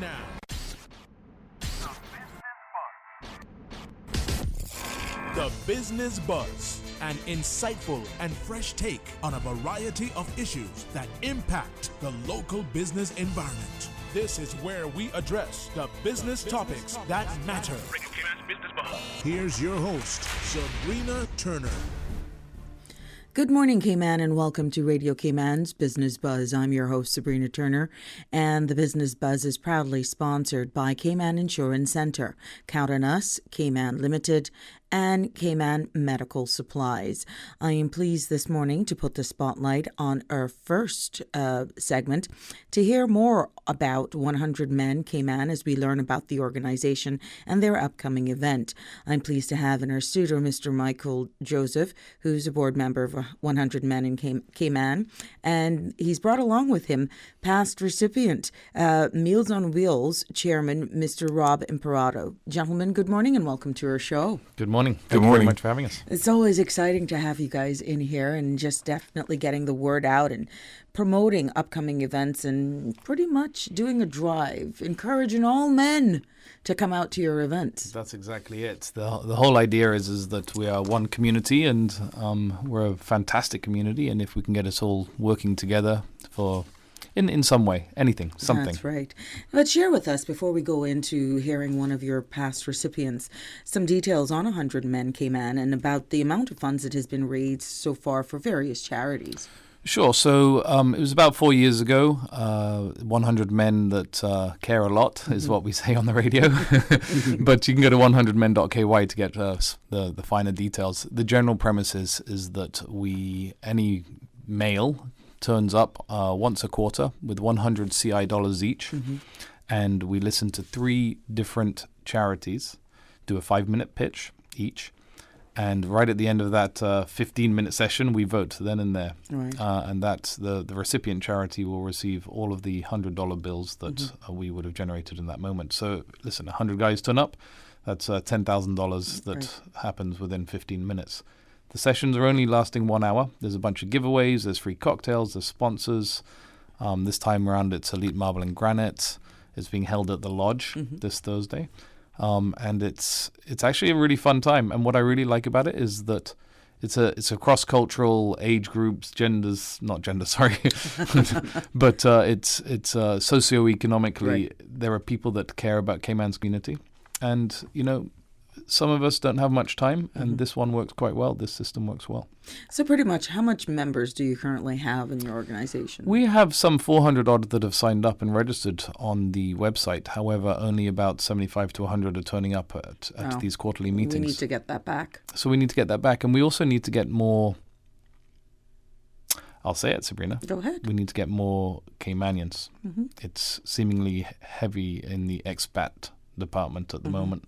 now. The Business Buzz, an insightful and fresh take on a variety of issues that impact the local business environment. This is where we address the business topics that matter. Here's your host, Sabrina Turner. Good morning, Cayman, and welcome to Radio Cayman's Business Buzz. I'm your host, Sabrina Turner, and the Business Buzz is proudly sponsored by Cayman Insurance Centre, Count on Us, Cayman Limited, and Cayman Medical Supplies. I am pleased this morning to put the spotlight on our first segment to hear more about 100 Men Cayman as we learn about the organization and their upcoming event. I'm pleased to have in our studio Mr. Michael Joseph, who's a board member of 100 Men in Cayman, and he's brought along with him past recipient, Meals on Wheels chairman, Mr. Rob Imperato. Gentlemen, good morning and welcome to our show. Good morning. Thank you very much for having us. It's always exciting to have you guys in here and just definitely getting the word out and promoting upcoming events and pretty much doing a drive, encouraging all men to come out to your events. That's exactly it. The whole idea is that we are one community and we're a fantastic community, and if we can get us all working together for in some way, something. That's right. But share with us, before we go into hearing one of your past recipients, some details on 100 Men Cayman and about the amount of funds that has been raised so far for various charities. Sure. So it was about 4 years ago. 100 men that care a lot is what we say on the radio. But you can go to 100men.ky to get the finer details. The general premise is that any male turns up once a quarter with 100 CI dollars each, and we listen to 3 different charities, do a 5-minute pitch each, and right at the end of that 15-minute session, we vote then and there. Right. And that's the recipient charity will receive all of the $100 bills that we would have generated in that moment. So listen, 100 guys turn up, that's $10,000 that happens within 15 minutes. The sessions are only lasting 1 hour. There's a bunch of giveaways. There's free cocktails. There's sponsors. This time around, it's Elite Marble and Granite. It's being held at the Lodge this Thursday. And it's actually a really fun time. And what I really like about it is that it's a cross-cultural age groups, but it's socioeconomically, right. There are people that care about Cayman's community. And, some of us don't have much time, and this one works quite well. This system works well. So pretty much, how much members do you currently have in your organization? We have some 400 odd that have signed up and registered on the website. However, only about 75 to 100 are turning up at these quarterly meetings. We need to get that back. So we need to get that back. And we also need to get more, I'll say it, Sabrina. Go ahead. We need to get more Caymanians. It's seemingly heavy in the expat department at the moment.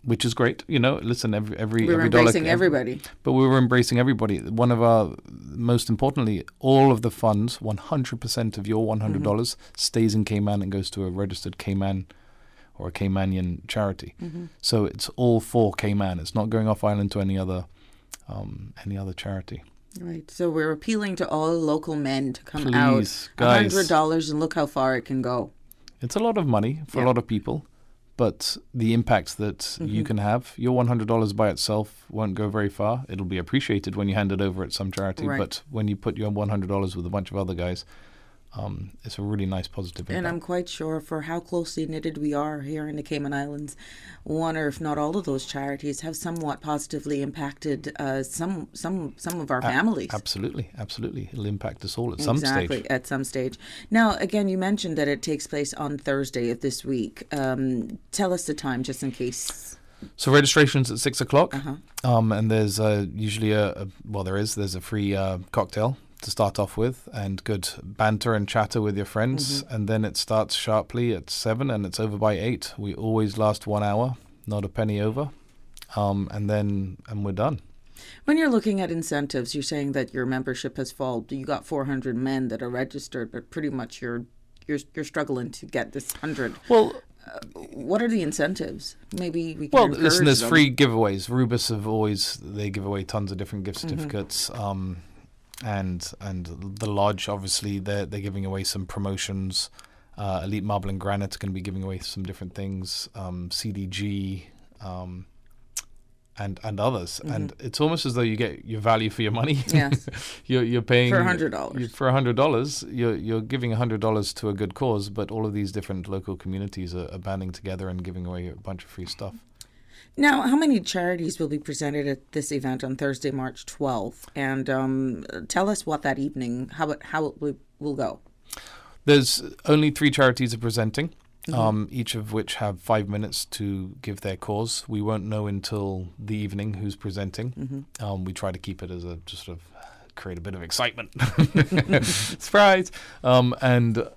Which is great, listen, every we're every dollar. We're embracing everybody. But we were embracing everybody. One of our, most importantly, all of the funds, 100% of your $100 stays in Cayman and goes to a registered Cayman or a Caymanian charity. So it's all for Cayman. It's not going off island to any other charity. Right. So we're appealing to all local men to come Please, out. guys. $100, and look how far it can go. It's a lot of money for a lot of people. But the impact that you can have, your $100 by itself won't go very far. It'll be appreciated when you hand it over at some charity. Right. But when you put your $100 with a bunch of other guys, it's a really nice positive impact. And I'm quite sure for how closely knitted we are here in the Cayman Islands, one or if not all of those charities have somewhat positively impacted some of our families. Absolutely. It'll impact us all at some stage. Exactly, at some stage. Now, again, you mentioned that it takes place on Thursday of this week. Tell us the time, just in case. So registration's at 6:00, and there's usually there's a free cocktail to start off with, and good banter and chatter with your friends, and then it starts sharply at 7 and it's over by 8. We always last 1 hour, not a penny over, and we're done. When you're looking at incentives, you're saying that your membership has fallen. You got 400 men that are registered, but pretty much you're struggling to get this 100. Well, what are the incentives? Maybe we can listen, there's them. free giveaways. Rubus they give away tons of different gift certificates. And the lodge, obviously, they're giving away some promotions. Elite Marble and Granite are going to be giving away some different things, CDG, and others. And it's almost as though you get your value for your money. Yes. you're paying for $100. For $100, you're giving $100 to a good cause, but all of these different local communities are banding together and giving away a bunch of free stuff. Now, how many charities will be presented at this event on Thursday, March 12th? And tell us what that evening, how it will go. There's only 3 charities are presenting. Each of which have 5 minutes to give their cause. We won't know until the evening who's presenting. We try to keep it as a just sort of create a bit of excitement. Surprise! And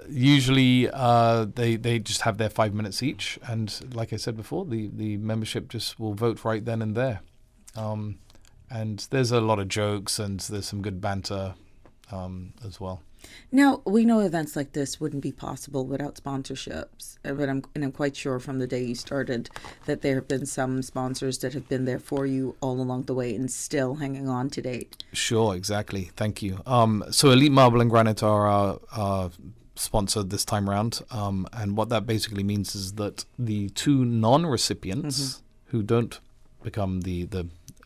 usually they just have their 5 minutes each. And like I said before, the membership just will vote right then and there. And there's a lot of jokes and there's some good banter as well. Now, we know events like this wouldn't be possible without sponsorships, but I'm quite sure from the day you started that there have been some sponsors that have been there for you all along the way and still hanging on to date. Sure, exactly. Thank you. So Elite Marble and Granite are our sponsor this time around, and what that basically means is that the 2 non-recipients who don't become the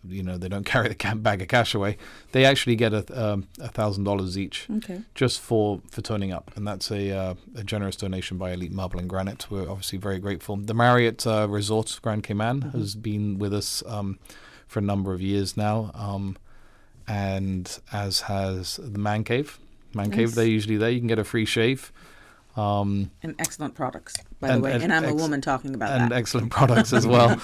they don't carry the bag of cash away. They actually get $1,000 each, just for toning up, and that's a generous donation by Elite Marble and Granite. We're obviously very grateful. The Marriott Resort Grand Cayman has been with us for a number of years now, and as has the Man Cave. Man Cave, they're usually there. You can get a free shave. And excellent products, by the way. And I'm a woman talking about that. And excellent products as well.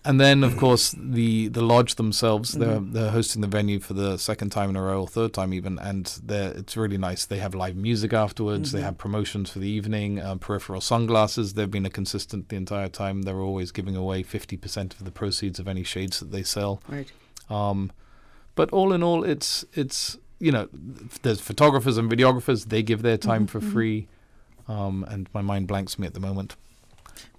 And then, of course, the lodge themselves, they're hosting the venue for the 2nd time in a row, or 3rd time even, and it's really nice. They have live music afterwards. They have promotions for the evening, peripheral sunglasses. They've been a consistent the entire time. They're always giving away 50% of the proceeds of any shades that they sell. Right. But all in all, it's there's photographers and videographers. They give their time for free, and my mind blanks me at the moment.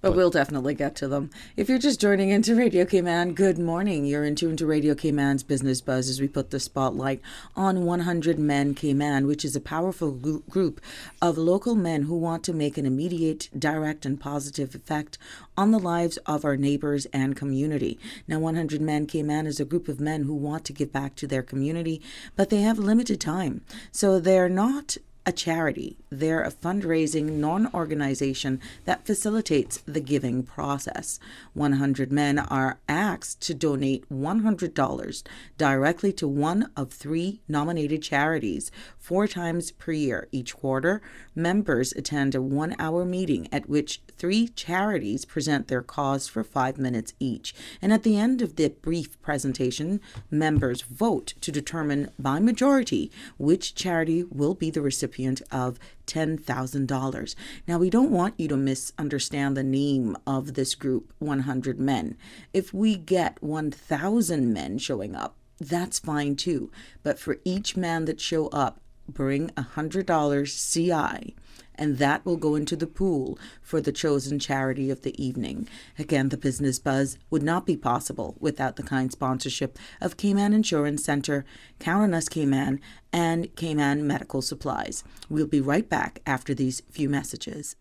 But we'll definitely get to them. If you're just joining into Radio Cayman, good morning. You're in tune to Radio Cayman's Business Buzz as we put the spotlight on 100 Men Cayman, which is a powerful group of local men who want to make an immediate, direct, and positive effect on the lives of our neighbors and community. Now, 100 Men Cayman is a group of men who want to give back to their community, but they have limited time. So they're not a charity. They're a fundraising non-organization that facilitates the giving process. 100 Men are asked to donate $100 directly to one of 3 nominated charities 4 times per year. Each quarter, members attend a 1-hour meeting at which 3 charities present their cause for 5 minutes each. And at the end of the brief presentation, members vote to determine by majority which charity will be the recipient of $10,000. Now, we don't want you to misunderstand the name of this group, 100 Men. If we get 1,000 men showing up, that's fine too. But for each man that show up, bring $100 CI, and that will go into the pool for the chosen charity of the evening. Again, the Business Buzz would not be possible without the kind sponsorship of Cayman Insurance Center, Count on Us Cayman, and Cayman Medical Supplies. We'll be right back after these few messages.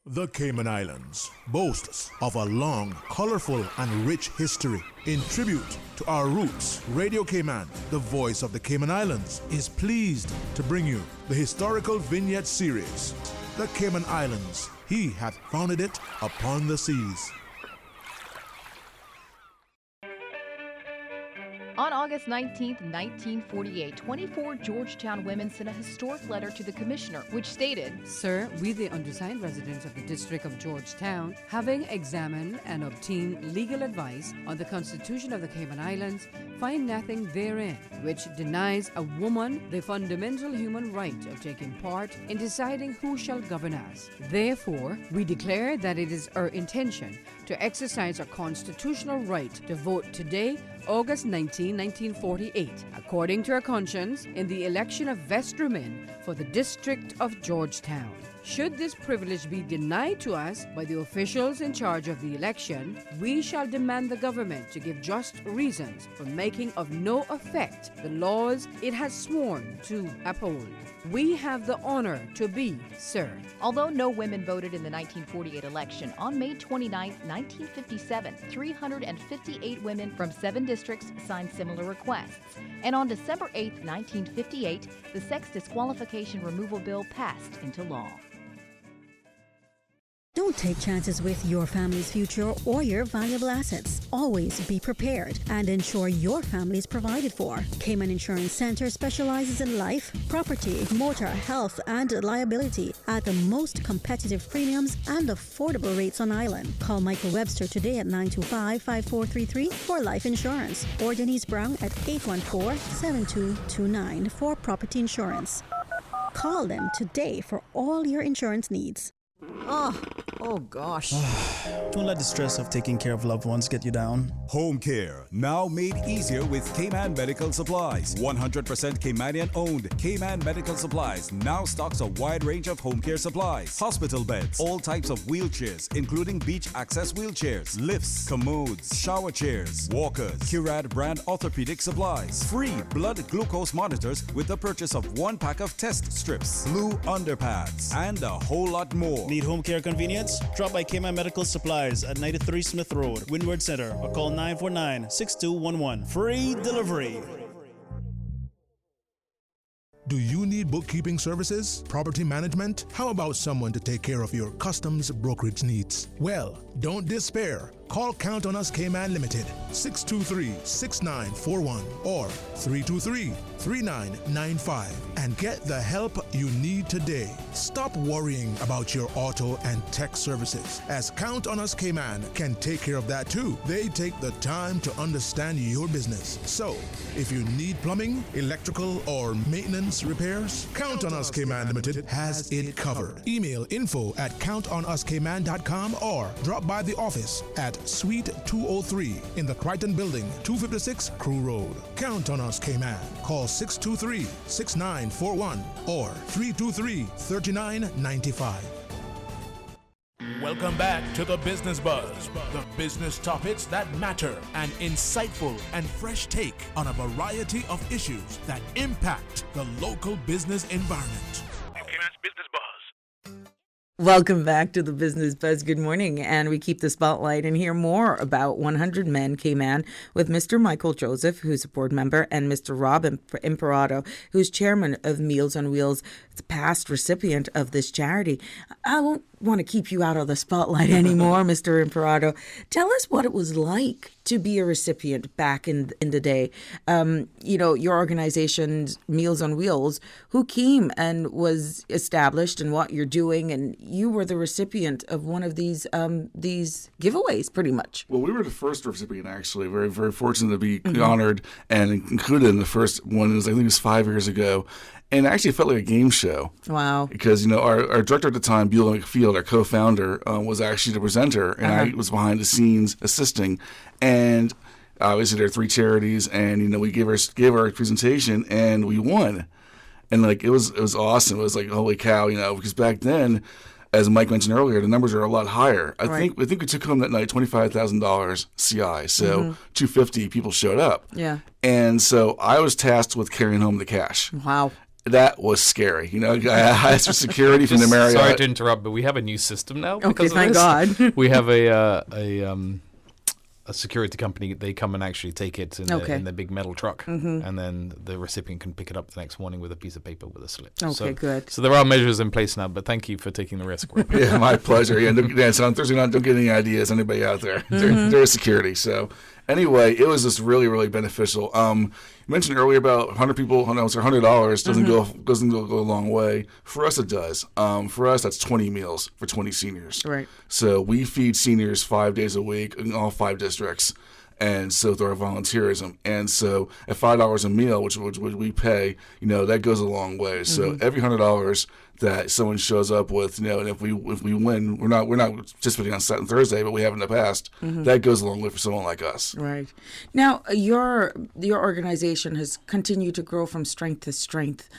The Cayman Islands boasts of a long, colorful, and rich history. In tribute to our roots, Radio Cayman, the voice of the Cayman Islands, is pleased to bring you the historical vignette series, The Cayman Islands, He Hath Founded It Upon the Seas. On August 19, 1948, 24 Georgetown women sent a historic letter to the commissioner, which stated, "Sir, we, the undersigned residents of the District of Georgetown, having examined and obtained legal advice on the Constitution of the Cayman Islands, find nothing therein which denies a woman the fundamental human right of taking part in deciding who shall govern us. Therefore, we declare that it is our intention to exercise our constitutional right to vote today August 19, 1948, according to her conscience, in the election of vestrymen for the District of Georgetown. Should this privilege be denied to us by the officials in charge of the election, we shall demand the government to give just reasons for making of no effect the laws it has sworn to uphold. We have the honor to be, sir. Although no women voted in the 1948 election, on May 29, 1957, 358 women from 7 districts signed similar requests. And on December 8, 1958, the Sex Disqualification Removal Bill passed into law. Don't take chances with your family's future or your valuable assets. Always be prepared and ensure your family is provided for. Cayman Insurance Center specializes in life, property, motor, health, and liability at the most competitive premiums and affordable rates on island. Call Michael Webster today at 925-5433 for life insurance or Denise Brown at 814-7229 for property insurance. Call them today for all your insurance needs. Oh gosh. Don't let the stress of taking care of loved ones get you down. Home care, now made easier with Cayman Medical Supplies. 100% Caymanian owned. Cayman Medical Supplies now stocks a wide range of home care supplies. Hospital beds, all types of wheelchairs, including beach access wheelchairs, lifts, commodes, shower chairs, walkers, Curad brand orthopedic supplies. Free blood glucose monitors with the purchase of 1 pack of test strips, blue underpads, and a whole lot more. Need home care convenience? Drop by Cayman Medical Supplies at 93 Smith Road, Windward Center, or call 949-6211. Free delivery. Do you need bookkeeping services? Property management? How about someone to take care of your customs brokerage needs? Well, don't despair. Call Count on Us Cayman Limited, 623-6941 or 323-3995 and get the help you need today. Stop worrying about your auto and tech services, as Count on Us Cayman can take care of that too. They take the time to understand your business. So, if you need plumbing, electrical, or maintenance repairs, Count on Us Cayman Limited has it covered. Email info@countonuscayman.com or drop by the office at Suite 203 in the Crichton Building, 256 Crew Road. Count on Us Cayman. Call 623-6941 or 323-3995. Welcome back to the Business Buzz, the business topics that matter, an insightful and fresh take on a variety of issues that impact the local business environment. Business Buzz. Welcome back to the Business Buzz. Good morning. And we keep the spotlight and hear more about 100 Men Cayman with Mr. Michael Joseph, who's a board member, and Mr. Rob Imperato, who's chairman of Meals on Wheels, the past recipient of this charity. I won't want to keep you out of the spotlight anymore, Mr. Imperato. Tell us what it was like to be a recipient back in the day. Your organization, Meals on Wheels, who came and was established and what you're doing, and you were the recipient of one of these giveaways, pretty much. Well, we were the first recipient, actually. Very, very fortunate to be honored and included in the first one. I think it was 5 years ago. And it actually felt like a game show. Wow. Because, our director at the time, Beulah McField, our co-founder, was actually the presenter, and I was behind the scenes assisting. And obviously there are 3 charities, and, we gave our presentation, and we won. And, it was awesome. It was like, holy cow, because back then, as Mike mentioned earlier, the numbers are a lot higher. I think we took home that night $25,000 CI. So 250 people showed up. Yeah. And so I was tasked with carrying home the cash. Wow. That was scary. I asked for security from the Marriott. Sorry to interrupt, but we have a new system now. Okay, thank God. We have a security company. They come and actually take it in the big metal truck, and then the recipient can pick it up the next morning with a piece of paper with a slip. Okay, good. So there are measures in place now, but thank you for taking the risk. Yeah, my pleasure. Yeah, so on Thursday night, don't get any ideas, anybody out there. There is security. So anyway, it was just really, really beneficial. You mentioned earlier about 100 people, $100 doesn't go a long way. For us, it does. For us, that's 20 meals for 20 seniors. Right. So we feed seniors 5 days a week in all 5 districts. And so through our volunteerism. And so at $5 a meal, which we pay, that goes a long way. So every $100 that someone shows up with, and if we win, we're not participating on Saturday and Thursday, but we have in the past, that goes a long way for someone like us. Right. Now, your organization has continued to grow from strength to strength.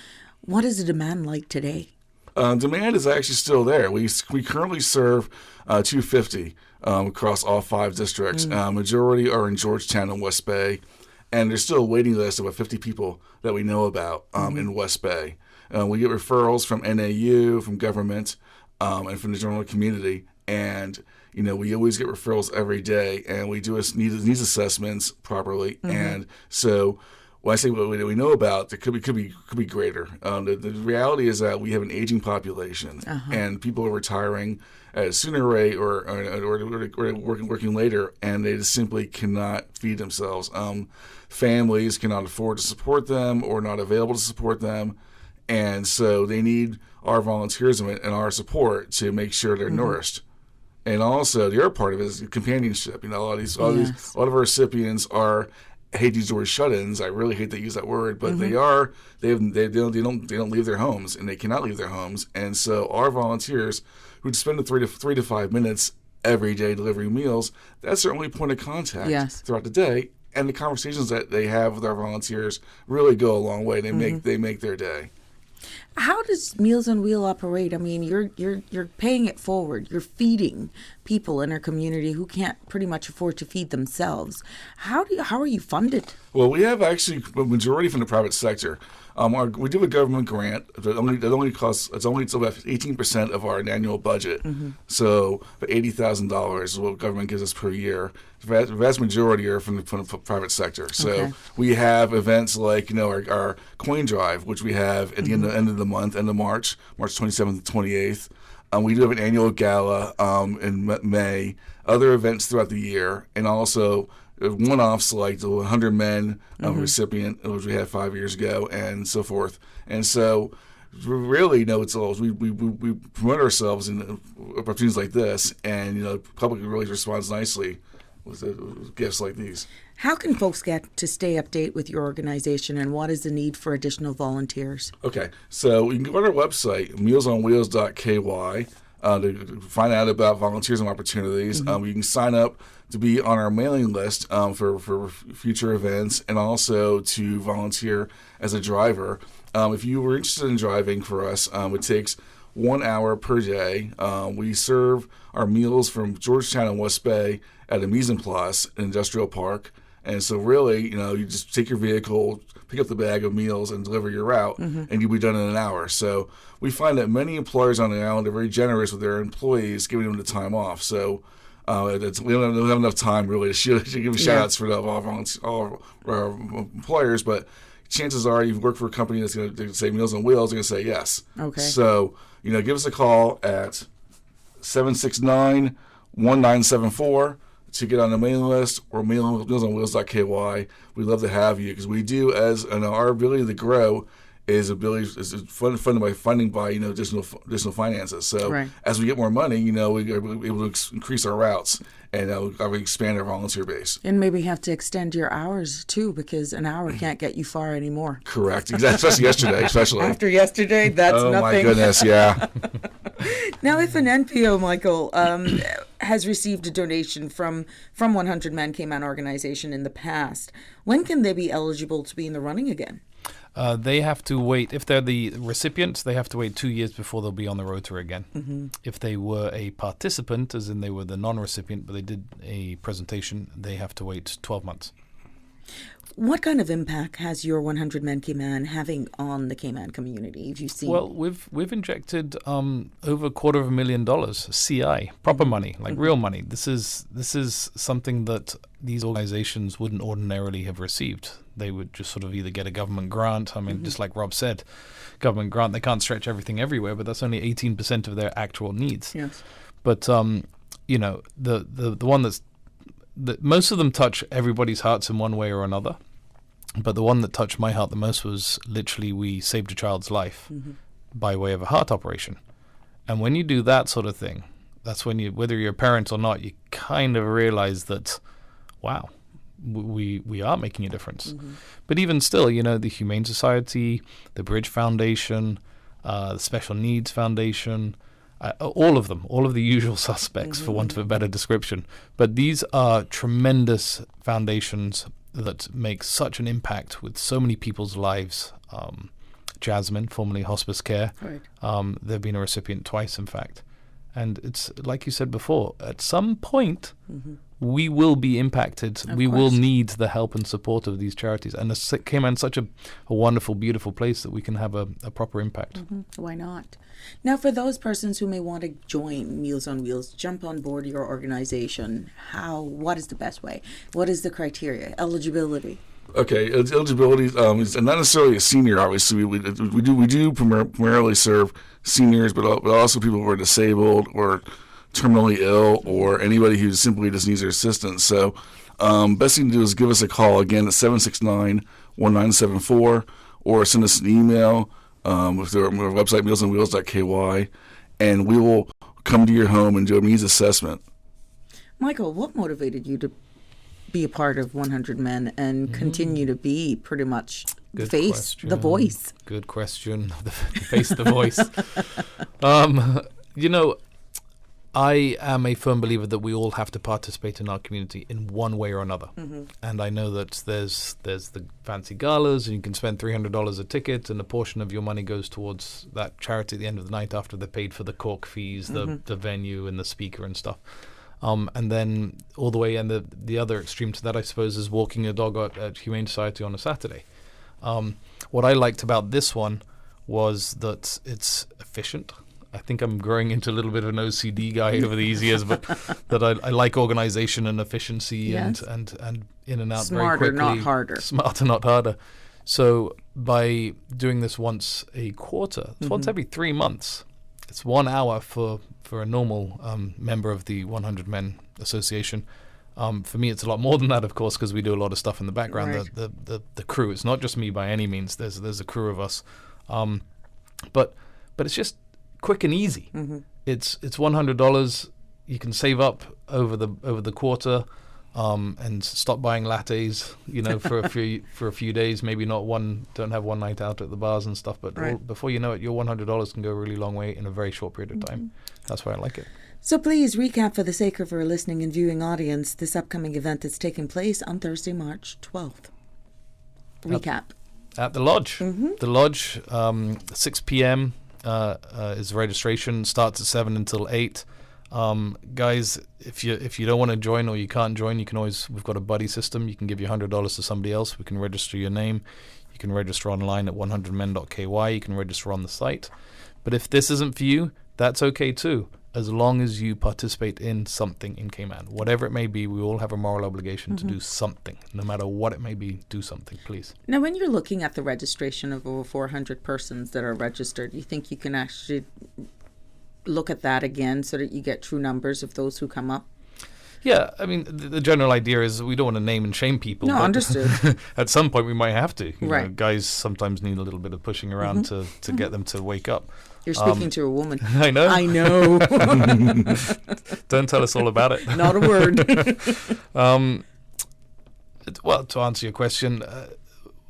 What is the demand like today? Demand is actually still there. We currently serve 250 across all 5 districts. Majority are in Georgetown and West Bay, and there's still a waiting list of about 50 people that we know about in West Bay. We get referrals from NAU, from government, and from the general community, and we always get referrals every day, and we do needs assessments properly, and so. When I say what we know about, it could be greater. The reality is that we have an aging population, and people are retiring at a sooner rate or working later, and they just simply cannot feed themselves. Families cannot afford to support them or not available to support them, and so they need our volunteerism and our support to make sure they're nourished. And also, the other part of it is companionship. A lot of our recipients are. I hate to use the word shut-ins. I really hate to use that word, but they don't leave their homes, and they cannot leave their homes. And so our volunteers who spend 3 to 5 minutes every day delivering meals, that's their only point of contact throughout the day. And the conversations that they have with our volunteers really go a long way. They make their day. How does Meals on Wheels operate? I mean, you're paying it forward. You're feeding people in our community who can't pretty much afford to feed themselves. How are you funded? Well, we have actually a majority from the private sector. We do a government grant that only costs it's about 18% of our annual budget. So about $80,000 is what government gives us per year. The vast majority are from the private sector. So we have events like our coin drive, which we have at the end of the month, end of March 27th to 28th. We do have an annual gala in May. Other events throughout the year, and also one-offs like the 100 Men recipient, which we had 5 years ago, and so forth. And so, really, it's all we promote ourselves in opportunities like this, and the public really responds nicely with gifts like these. How can folks get to stay updated with your organization, and what is the need for additional volunteers? Okay, so you can go on our website, mealsonwheels.ky, to find out about volunteerism opportunities. You can sign up to be on our mailing list for future events, and also to volunteer as a driver. If you were interested in driving for us, it takes 1 hour per day. We serve our meals from Georgetown and West Bay at a Mise en Place, an industrial park. And so really, you just take your vehicle, pick up the bag of meals, and deliver your route, and you'll be done in an hour. So we find that many employers on the island are very generous with their employees, giving them the time off. So we don't have enough time really to give shout-outs for all our employers, but chances are you've worked for a company that's going to say Meals on Wheels, they're going to say yes. Okay. So, give us a call at 769-1974 to get on the mailing list, or mealsonwheels.ky. We'd love to have you, because we do, our ability to grow is funded by additional finances. So as we get more money, we're able to increase our routes and expand our volunteer base. And maybe have to extend your hours too, because an hour can't get you far anymore. Correct, especially yesterday. After yesterday, that's nothing. Oh my goodness, yeah. Now, if an NPO, Michael, has received a donation from 100 Men Cayman organization in the past, when can they be eligible to be in the running again? They have to wait. If they're the recipients, they have to wait 2 years before they'll be on the rota again. If they were a participant, as in they were the non-recipient, but they did a presentation, they have to wait 12 months. What kind of impact has your 100 Men Cayman having on the Cayman community? Have you seen? Well, we've injected over $250,000 CI, proper money, like real money. This is something that these organizations wouldn't ordinarily have received. They would just sort of either get a government grant. I mean, just like Rob said, government grant, they can't stretch everything everywhere, but that's only 18% of their actual needs. Yes. But the one that most of them touch everybody's hearts in one way or another. But the one that touched my heart the most was literally we saved a child's life by way of a heart operation. And when you do that sort of thing, that's when whether you're a parent or not, you kind of realize that, wow, we are making a difference. But even still, the Humane Society, the Bridge Foundation, the Special Needs Foundation, all of them, all of the usual suspects, for want of a better description. But these are tremendous foundations that make such an impact with so many people's lives. Jasmine, formerly Hospice Care, they've been a recipient twice, in fact. And it's like you said before, at some point, we will be impacted. We will need the help and support of these charities. And Cayman's such a wonderful, beautiful place that we can have a proper impact. Why not? Now, for those persons who may want to join Meals on Wheels, jump on board your organization, what is the best way? What is the criteria? Eligibility? Okay, eligibility is not necessarily a senior. Obviously, we do primarily serve seniors, but also people who are disabled or terminally ill, or anybody who simply just needs their assistance. So, best thing to do is give us a call again at 769-1974, or send us an email with our website mealsonwheels.ky, and we will come to your home and do a needs assessment. Michael, what motivated you to be a part of 100 Men and continue to be pretty much the voice? Good question. The face, the voice. I am a firm believer that we all have to participate in our community in one way or another. And I know that there's the fancy galas, and you can spend $300 a ticket, and a portion of your money goes towards that charity at the end of the night after they're paid for the cork fees, the venue and the speaker and stuff. And then all the way, and the other extreme to that, I suppose, is walking a dog at Humane Society on a Saturday. What I liked about this one was that it's efficient. I think I'm growing into a little bit of an OCD guy over these years, but that I like organization and efficiency and in and out Smarter, very quickly. not harder. Smarter, not harder. So by doing this once a quarter, it's once every 3 months. It's 1 hour for a normal member of the 100 Men Association. For me, it's a lot more than that, of course, because we do a lot of stuff in the background. Right. The crew. It's not just me by any means. There's a crew of us. But it's just quick and easy. It's $100. You can save up over the quarter, and stop buying lattes. For a few days. Maybe don't have one night out at the bars and stuff. But before you know it, your $100 can go a really long way in a very short period of time. That's why I like it. So please recap for the sake of our listening and viewing audience this upcoming event that's taking place on Thursday, March 12th. Recap. At the Lodge. The Lodge, 6 p.m. Is registration. Starts at 7 until 8. Guys, if you don't want to join or you can't join, we've got a buddy system. You can give your $100 to somebody else. We can register your name. You can register online at 100men.ky. You can register on the site. But if this isn't for you, that's okay too, as long as you participate in something in Cayman. Whatever it may be, we all have a moral obligation to do something. No matter what it may be, do something, please. Now, when you're looking at the registration of over 400 persons that are registered, you think you can actually look at that again so that you get true numbers of those who come up? Yeah, I mean, the general idea is we don't want to name and shame people. No, understood. At some point, we might have to. You Right. know, guys sometimes need a little bit of pushing around to get them to wake up. You're speaking to a woman. I know. I know. Don't tell us all about it. Not a word. Well, to answer your question,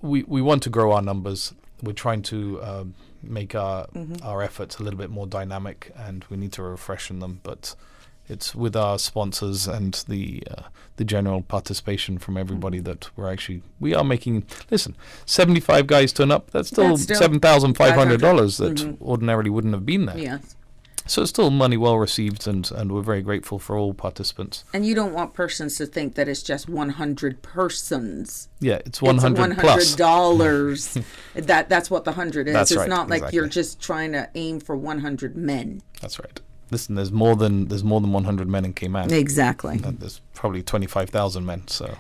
we want to grow our numbers. We're trying to make our efforts a little bit more dynamic, and we need to refreshen them. But it's with our sponsors and the general participation from everybody that we are making. Listen, 75 guys turn up. That's still $7,500 that ordinarily wouldn't have been there. Yes. So it's still money well received, and we're very grateful for all participants. And you don't want persons to think that it's just 100 persons. Yeah, it's 100 plus. $100. That's what the 100 is. That's it's right, not like exactly. you're just trying to aim for 100 men. That's right. Listen, there's more than 100 men in Cayman. Exactly. There's probably 25,000 men. So,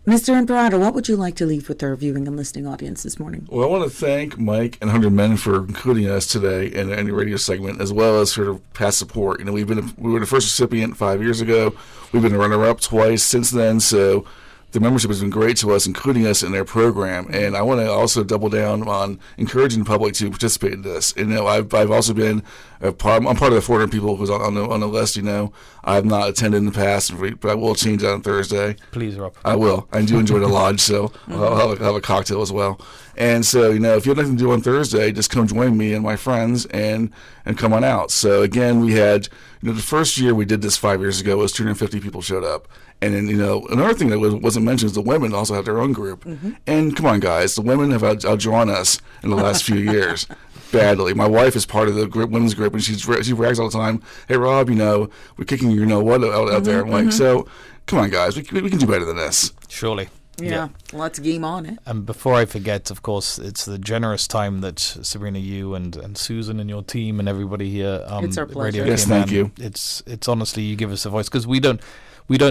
Mr. Imperato, what would you like to leave with our viewing and listening audience this morning? Well, I want to thank Mike and 100 Men for including us today in the radio segment, as well as sort of past support. You know, we were the first recipient 5 years ago. We've been a runner-up twice since then. So the membership has been great to us, including us in their program. And I want to also double down on encouraging the public to participate in this. And, I've also been I'm part of the 400 people who's on the list. I have not attended in the past, but I will change that on Thursday. Please, Rob. I will. I do enjoy the lodge, so I'll have a cocktail as well. And so, if you have nothing to do on Thursday, just come join me and my friends and come on out. So again, we had, the first year we did this 5 years ago, it was 250 people showed up. And then, another thing that wasn't mentioned is the women also have their own group. Mm-hmm. And come on, guys, the women have outdrawn us in the last few years badly. My wife is part of the women's group, and she brags all the time, "Hey, Rob, we're kicking what out there." I'm like, so come on, guys, we can do better than this. Surely. Yeah, let's game on it. And before I forget, of course, it's the generous time that Sabrina, you and Susan and your team and everybody here. It's our pleasure. Yes, thank you. It's honestly, you give us a voice, because we don't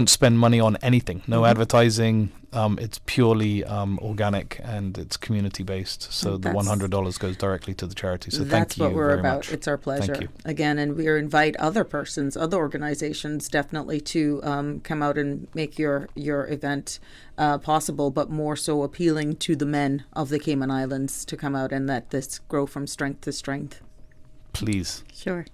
spend money on anything. No advertising. It's purely organic, and it's community based. So the $100 goes directly to the charity. So thank you very much. That's what we're about. Much. It's our pleasure. Thank you. Again, and we invite other organizations definitely to come out and make your event possible, but more so appealing to the men of the Cayman Islands to come out and let this grow from strength to strength. Please. Sure.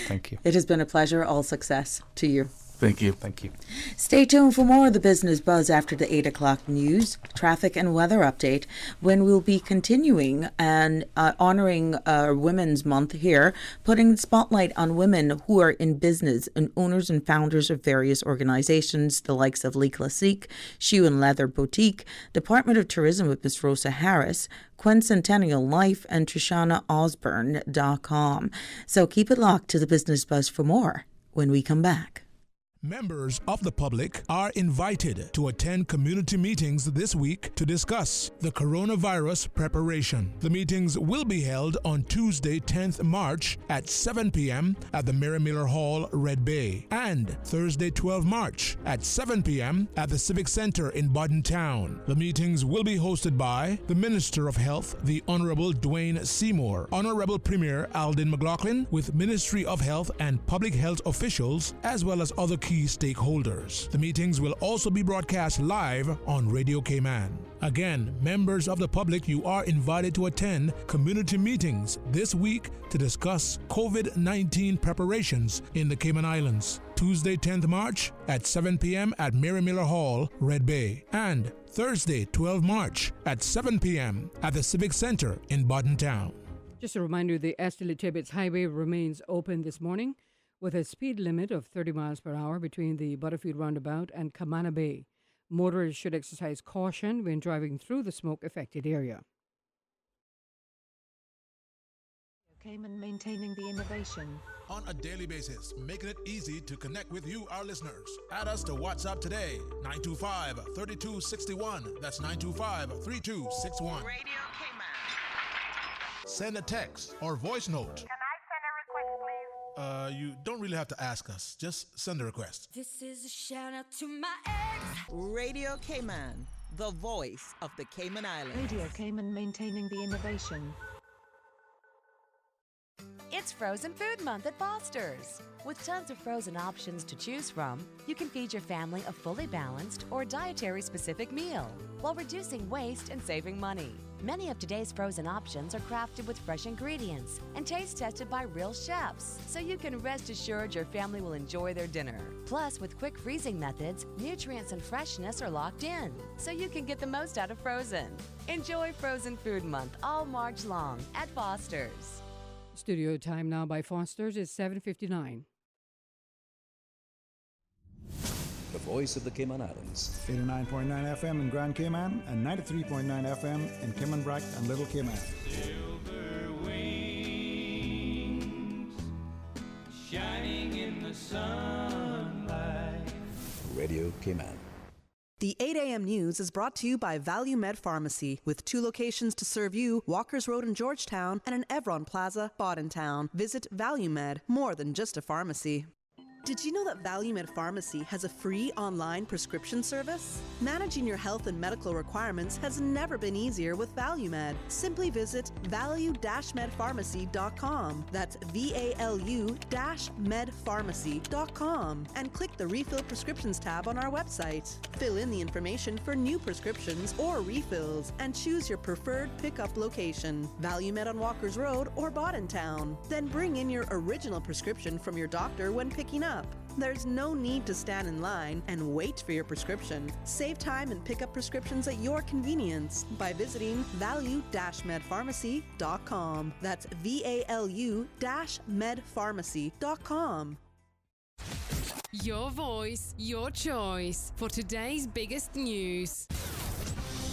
Thank you. It has been a pleasure. All success to you. Thank you. Thank you. Stay tuned for more of the Business Buzz after the 8 o'clock news, traffic and weather update, when we'll be continuing and honoring Women's Month here, putting the spotlight on women who are in business and owners and founders of various organizations, the likes of Le Classique, Shoe and Leather Boutique, Department of Tourism with Miss Rosa Harris, Quincentennial Life, and TrishanaOsborne.com. So keep it locked to the Business Buzz for more when we come back. Members of the public are invited to attend community meetings this week to discuss the coronavirus preparation. The meetings will be held on Tuesday, 10th March at 7 p.m. at the Mary Miller Hall, Red Bay, and Thursday, 12 March at 7 p.m. at the Civic Center in Bodden Town. The meetings will be hosted by the Minister of Health, the Honorable Dwayne Seymour, Honorable Premier Alden McLaughlin, with Ministry of Health and Public Health officials, as well as other key stakeholders. The meetings will also be broadcast live on Radio Cayman. Again, members of the public, you are invited to attend community meetings this week to discuss COVID-19 preparations in the Cayman Islands. Tuesday, 10th March at 7 p.m. at Mary Miller Hall, Red Bay, and Thursday, 12 March at 7 p.m. at the Civic Center in Bodden Town. Just a reminder, the Esteli-Tibbetts Highway remains open this morning with a speed limit of 30 miles per hour between the Butterfield Roundabout and Camana Bay. Motorists should exercise caution when driving through the smoke-affected area. Cayman maintaining the innovation. On a daily basis, making it easy to connect with you, our listeners. Add us to WhatsApp today, 925-3261. That's 925-3261. Radio Cayman. Send a text or voice note. You don't really have to ask us. Just send a request. This is a shout out to my ex. Radio Cayman, the voice of the Cayman Islands. Radio Cayman maintaining the innovation. It's Frozen Food Month at Foster's. With tons of frozen options to choose from, you can feed your family a fully balanced or dietary-specific meal while reducing waste and saving money. Many of today's frozen options are crafted with fresh ingredients and taste-tested by real chefs, so you can rest assured your family will enjoy their dinner. Plus, with quick freezing methods, nutrients and freshness are locked in, so you can get the most out of frozen. Enjoy Frozen Food Month all March long at Foster's. Studio time now by Foster's is 7:59. The voice of the Cayman Islands. 89.9 FM in Grand Cayman and 93.9 FM in Cayman Brac and Little Cayman. Silver wings shining in the sunlight. Radio Cayman. The 8 a.m. news is brought to you by Value Med Pharmacy, with 2 locations to serve you, Walkers Road in Georgetown and an Evron Plaza, Bodden Town. Visit Value Med, more than just a pharmacy. Did you know that ValueMed Pharmacy has a free online prescription service? Managing your health and medical requirements has never been easier with ValueMed. Simply visit value-medpharmacy.com. That's VALU-medpharmacy.com and click the Refill Prescriptions tab on our website. Fill in the information for new prescriptions or refills and choose your preferred pickup location. ValueMed on Walkers Road or Town. Then bring in your original prescription from your doctor when picking up. There's no need to stand in line and wait for your prescription. Save time and pick up prescriptions at your convenience by visiting value-medpharmacy.com. That's VALU-medpharmacy.com. Your voice, your choice for today's biggest news.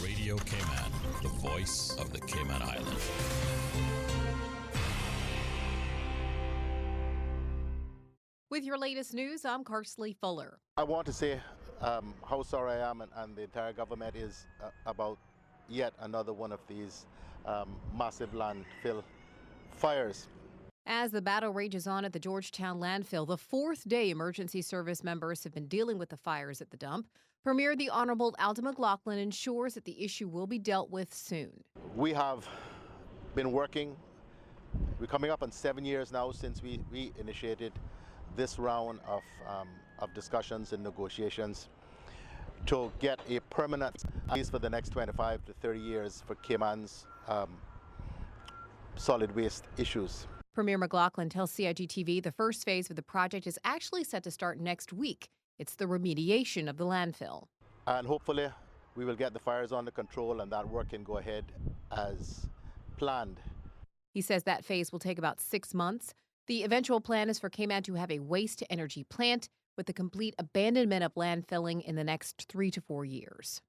Radio Cayman, the voice of the Cayman Islands. With your latest news, I'm Karsley Fuller. I want to say how sorry I am and the entire government is about yet another one of these massive landfill fires. As the battle rages on at the Georgetown landfill, the fourth day emergency service members have been dealing with the fires at the dump. Premier the Honorable Alda McLaughlin ensures that the issue will be dealt with soon. We have been working. We're coming up on 7 years now since we initiated this round of discussions and negotiations to get a permanent, at least for the next 25 to 30 years, for Cayman's solid waste issues. Premier McLaughlin tells CIG-TV the first phase of the project is actually set to start next week. It's the remediation of the landfill. And hopefully we will get the fires under control and that work can go ahead as planned. He says that phase will take about 6 months. The eventual plan is for Cayman to have a waste-to-energy plant with the complete abandonment of landfilling in the next 3 to 4 years.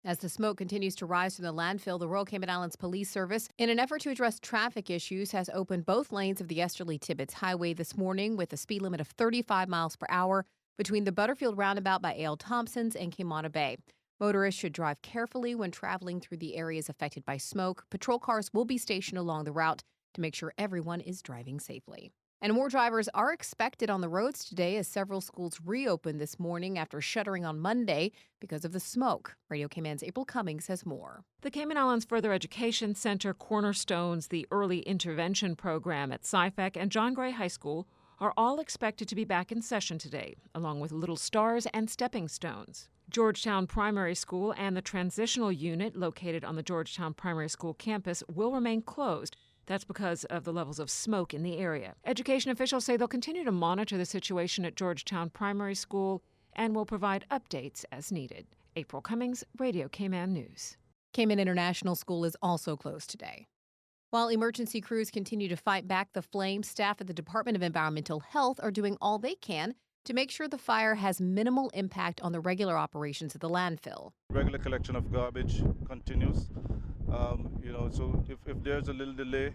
As the smoke continues to rise from the landfill, the Royal Cayman Islands Police Service, in an effort to address traffic issues, has opened both lanes of the Esterly-Tibbetts Highway this morning with a speed limit of 35 miles per hour between the Butterfield Roundabout by A.L. Thompson's and Kaimana Bay. Motorists should drive carefully when traveling through the areas affected by smoke. Patrol cars will be stationed along the route to make sure everyone is driving safely. And more drivers are expected on the roads today as several schools reopened this morning after shuttering on Monday because of the smoke. Radio Cayman's April Cummings has more. The Cayman Islands Further Education Center cornerstones the early intervention program at SciFec and John Gray High School are all expected to be back in session today, along with Little Stars and Stepping Stones. Georgetown Primary School and the transitional unit located on the Georgetown Primary School campus will remain closed. That's because of the levels of smoke in the area. Education officials say they'll continue to monitor the situation at Georgetown Primary School and will provide updates as needed. April Cummings, Radio Cayman News. Cayman International School is also closed today. While emergency crews continue to fight back the flames, staff at the Department of Environmental Health are doing all they can to make sure the fire has minimal impact on the regular operations of the landfill. Regular collection of garbage continues. So if there's a little delay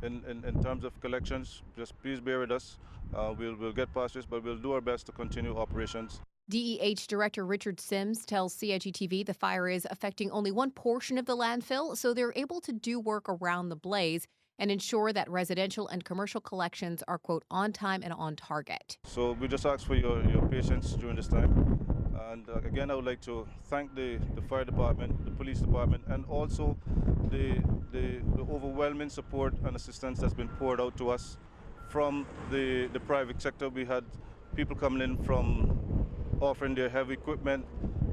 in terms of collections, just please bear with us. We'll get past this, but we'll do our best to continue operations. DEH Director Richard Sims tells CIG-TV the fire is affecting only one portion of the landfill, so they're able to do work around the blaze and ensure that residential and commercial collections are, quote, on time and on target. So we just ask for your patience during this time. And again, I would like to thank the fire department, the police department, and also the overwhelming support and assistance that's been poured out to us from the private sector. We had people coming in from offering their heavy equipment,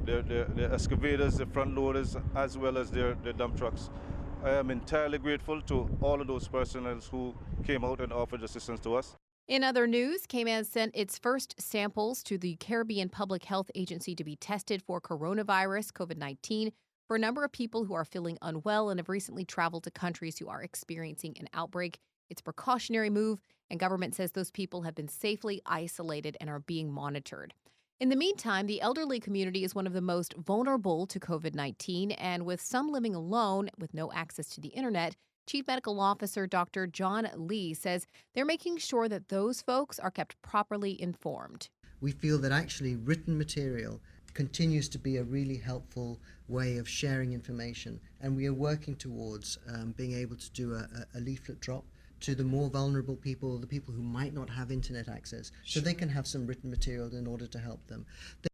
their excavators, their front loaders, as well as their dump trucks. I am entirely grateful to all of those personnel who came out and offered assistance to us. In other news, Cayman sent its first samples to the Caribbean Public Health Agency to be tested for coronavirus, COVID-19, for a number of people who are feeling unwell and have recently traveled to countries who are experiencing an outbreak. It's a precautionary move, and government says those people have been safely isolated and are being monitored. In the meantime, the elderly community is one of the most vulnerable to COVID-19, and with some living alone with no access to the internet, Chief Medical Officer Dr. John Lee says they're making sure that those folks are kept properly informed. We feel that actually written material continues to be a really helpful way of sharing information, and we are working towards being able to do a leaflet drop to the more vulnerable people, the people who might not have internet access, so they can have some written material in order to help them.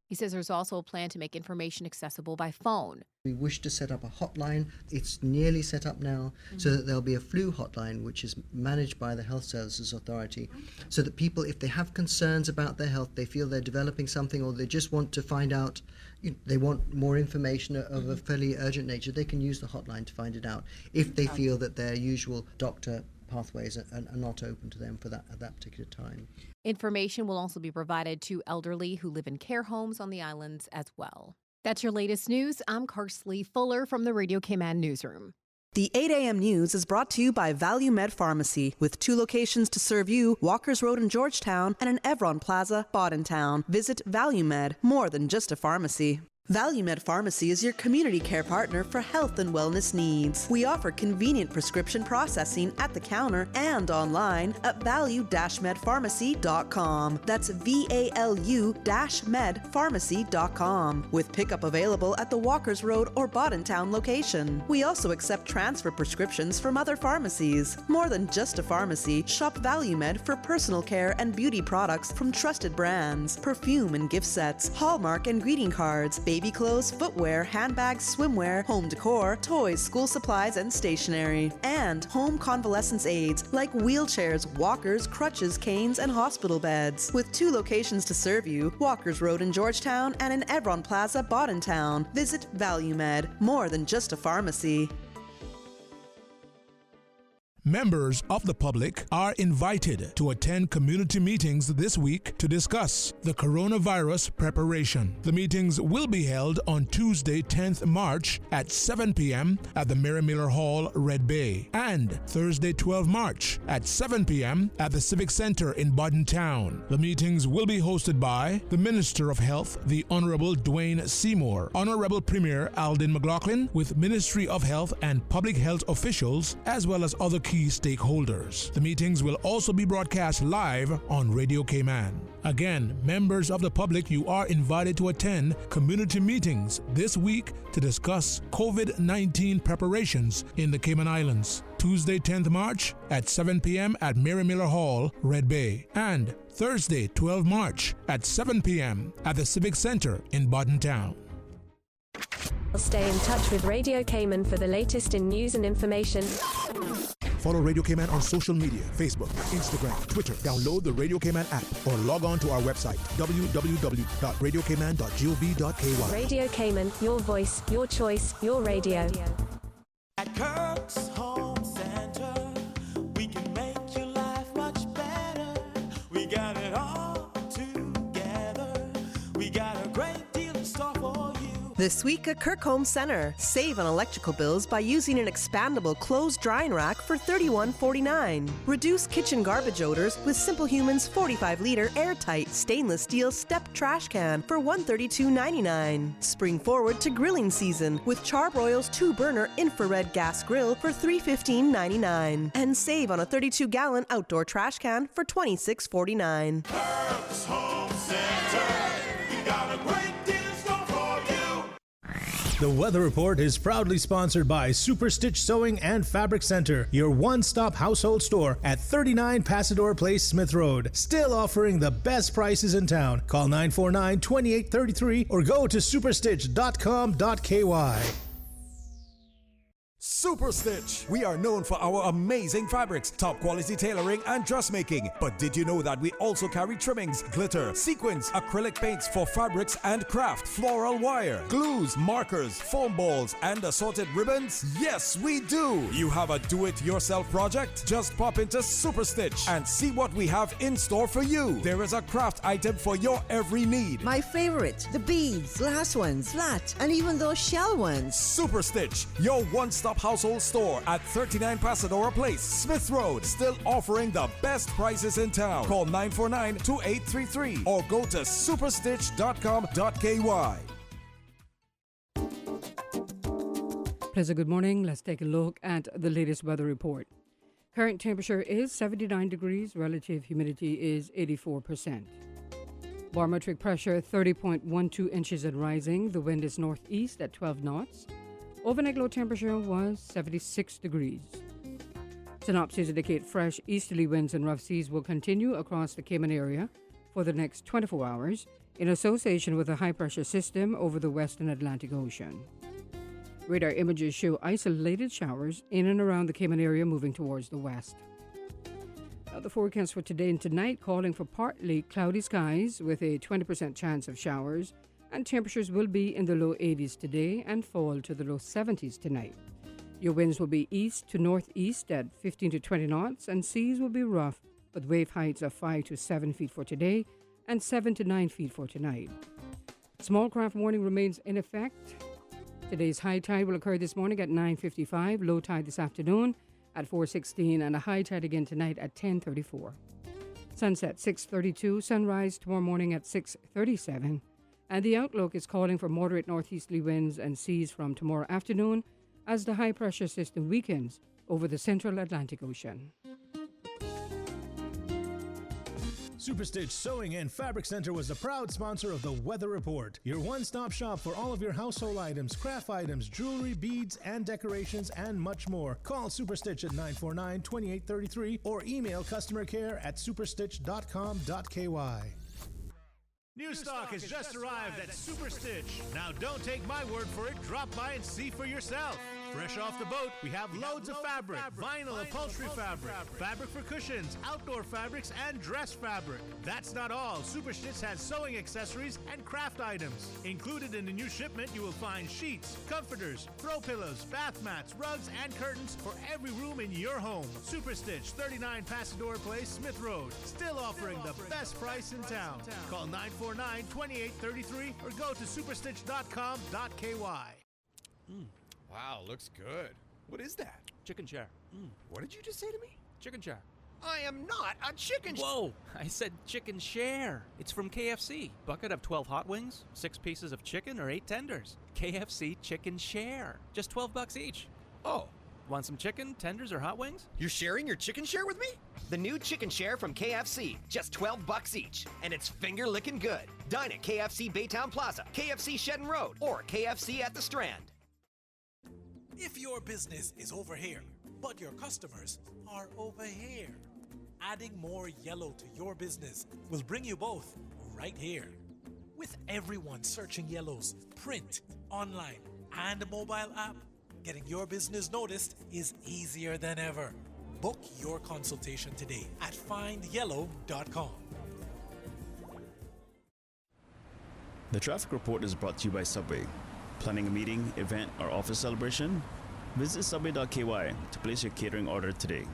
He says there's also a plan to make information accessible by phone. We wish to set up a hotline. It's nearly set up now, so that there'll be a flu hotline which is managed by the Health Services Authority, so that people, if they have concerns about their health, they feel they're developing something, or they just want to find out, they want more information of a fairly urgent nature, they can use the hotline to find it out if they feel that their usual doctor pathways are not open to them for that at that particular time. Information will also be provided to elderly who live in care homes on the islands as well. That's your latest news. I'm Karsley Fuller from the Radio Cayman Newsroom. The 8 a.m. news is brought to you by Value Med Pharmacy, with 2 locations to serve you, Walkers Road in Georgetown and an Evron Plaza, Boddentown. Visit Value Med, more than just a pharmacy. Value Med Pharmacy is your community care partner for health and wellness needs. We offer convenient prescription processing at the counter and online at value-medpharmacy.com. That's VALU-medpharmacy.com, with pickup available at the Walkers Road or Boddentown location. We also accept transfer prescriptions from other pharmacies. More than just a pharmacy, shop Value Med for personal care and beauty products from trusted brands, perfume and gift sets, Hallmark and greeting cards, baby clothes, footwear, handbags, swimwear, home decor, toys, school supplies, and stationery. And home convalescence aids like wheelchairs, walkers, crutches, canes, and hospital beds. With 2 locations to serve you, Walkers Road in Georgetown and in Evron Plaza, Boddentown. Visit Value Med, more than just a pharmacy. Members of the public are invited to attend community meetings this week to discuss the coronavirus preparation. The meetings will be held on Tuesday, 10th March at 7 p.m. at the Mary Miller Hall, Red Bay, and Thursday, 12 March at 7 p.m. at the Civic Center in Boddentown. The meetings will be hosted by the Minister of Health, the Honorable Dwayne Seymour, Honorable Premier Aldin McLaughlin, with Ministry of Health and Public Health officials, as well as other key stakeholders. The meetings will also be broadcast live on Radio Cayman. Again, members of the public, you are invited to attend community meetings this week to discuss COVID-19 preparations in the Cayman Islands. Tuesday, 10th March at 7 p.m. at Mary Miller Hall, Red Bay, and Thursday, 12 March at 7 p.m. at the Civic Center in Boddentown. Stay in touch with Radio Cayman for the latest in news and information. Follow Radio Cayman on social media, Facebook, Instagram, Twitter. Download the Radio Cayman app or log on to our website, www.radiocayman.gov.ky. Radio Cayman, your voice, your choice, your radio. At Kirk's Home Center, we can make your life much better. We got it all together. We got a great deal in store for you. This week at Kirk Home Center, save on electrical bills by using an expandable closed drying rack for $31.49. Reduce kitchen garbage odors with Simple Human's 45-liter airtight stainless steel step trash can for $132.99. Spring forward to grilling season with Charbroil's 2-burner infrared gas grill for $315.99. And save on a 32-gallon outdoor trash can for $26.49. Kirk's Home Center, we got a great deal in store for you. The Weather Report is proudly sponsored by Super Stitch Sewing and Fabric Center, your one-stop household store at 39 Pasadora Place, Smith Road. Still offering the best prices in town. Call 949-2833 or go to superstitch.com.ky. Super Stitch. We are known for our amazing fabrics, top quality tailoring, and dressmaking. But did you know that we also carry trimmings, glitter, sequins, acrylic paints for fabrics and craft, floral wire, glues, markers, foam balls, and assorted ribbons? Yes, we do. You have a do-it-yourself project? Just pop into Super Stitch and see what we have in store for you. There is a craft item for your every need. My favorite, the beads, glass ones, flat, and even those shell ones. Super Stitch, your one-stop household store at 39 Pasadora Place, Smith Road. Still offering the best prices in town. Call 949-2833 or go to superstitch.com.ky. Pleasant good morning. Let's take a look at the latest weather report. Current temperature is 79 degrees. Relative humidity is 84%. Barometric pressure 30.12 inches and rising. The wind is northeast at 12 knots. Overnight low temperature was 76 degrees. Synopses indicate fresh easterly winds and rough seas will continue across the Cayman area for the next 24 hours in association with a high-pressure system over the western Atlantic Ocean. Radar images show isolated showers in and around the Cayman area moving towards the west. Now, the forecast for today and tonight calling for partly cloudy skies with a 20% chance of showers, and temperatures will be in the low 80s today and fall to the low 70s tonight. Your winds will be east to northeast at 15 to 20 knots, and seas will be rough with wave heights of 5 to 7 feet for today and 7 to 9 feet for tonight. Small craft warning remains in effect. Today's high tide will occur this morning at 9:55, low tide this afternoon at 4:16, and a high tide again tonight at 10:34. Sunset 6:32, sunrise tomorrow morning at 6:37, and the outlook is calling for moderate northeasterly winds and seas from tomorrow afternoon as the high pressure system weakens over the central Atlantic Ocean. Superstitch Sewing and Fabric Center was the proud sponsor of the Weather Report, your one-stop shop for all of your household items, craft items, jewelry, beads, and decorations, and much more. Call Superstitch at 949-2833 or email customer care at superstitch.com.ky. New stock has just arrived at Superstitch. Now don't take my word for it, drop by and see for yourself. Fresh off the boat, we have loads of fabric, vinyl upholstery fabric, fabric for cushions, outdoor fabrics, and dress fabric. That's not all. Superstitch has sewing accessories and craft items. Included in the new shipment, you will find sheets, comforters, throw pillows, bath mats, rugs, and curtains for every room in your home. Superstitch, 39 Pasador Place, Smith Road. Still offering the best price in town. Call 949-2833 or go to superstitch.com.ky. Wow, looks good. What is that? Chicken chair. What did you just say to me? Chicken chair. I am not a chicken. Whoa! I said chicken share. It's from KFC. Bucket of 12 hot wings, 6 pieces of chicken, or 8 tenders. KFC chicken share. Just $12 each. Oh. Want some chicken, tenders, or hot wings? You're sharing your chicken share with me? The new chicken share from KFC, just $12 each, and it's finger-licking good. Dine at KFC Baytown Plaza, KFC Shedden Road, or KFC at the Strand. If your business is over here, but your customers are over here, adding more yellow to your business will bring you both right here. With everyone searching yellows, print, online, and a mobile app, getting your business noticed is easier than ever. Book your consultation today at findyellow.com. The traffic report is brought to you by Subway. Planning a meeting, event, or office celebration? Visit subway.ky to place your catering order today.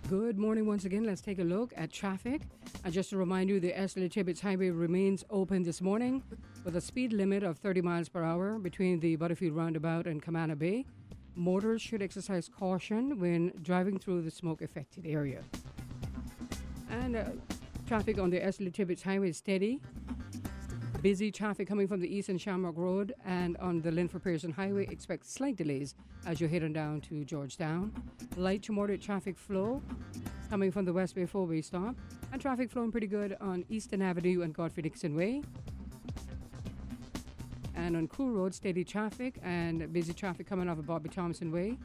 Good morning once again. Let's take a look at traffic. And just to remind you, the Esley Tibbetts Highway remains open this morning with a speed limit of 30 miles per hour between the Butterfield Roundabout and Camana Bay. Motorists should exercise caution when driving through the smoke-affected area. And traffic on the Esley Tibbetts Highway is steady. Busy traffic coming from the east and Shamrock Road, and on the Linford Pearson Highway, expect slight delays as you're heading down to Georgetown. Light to moderate traffic flow coming from the West Bay 4-way stop, and traffic flowing pretty good on Eastern Avenue and Godfrey Dixon Way. And on Cool Road, steady traffic and busy traffic coming off of Bobby Thompson Way,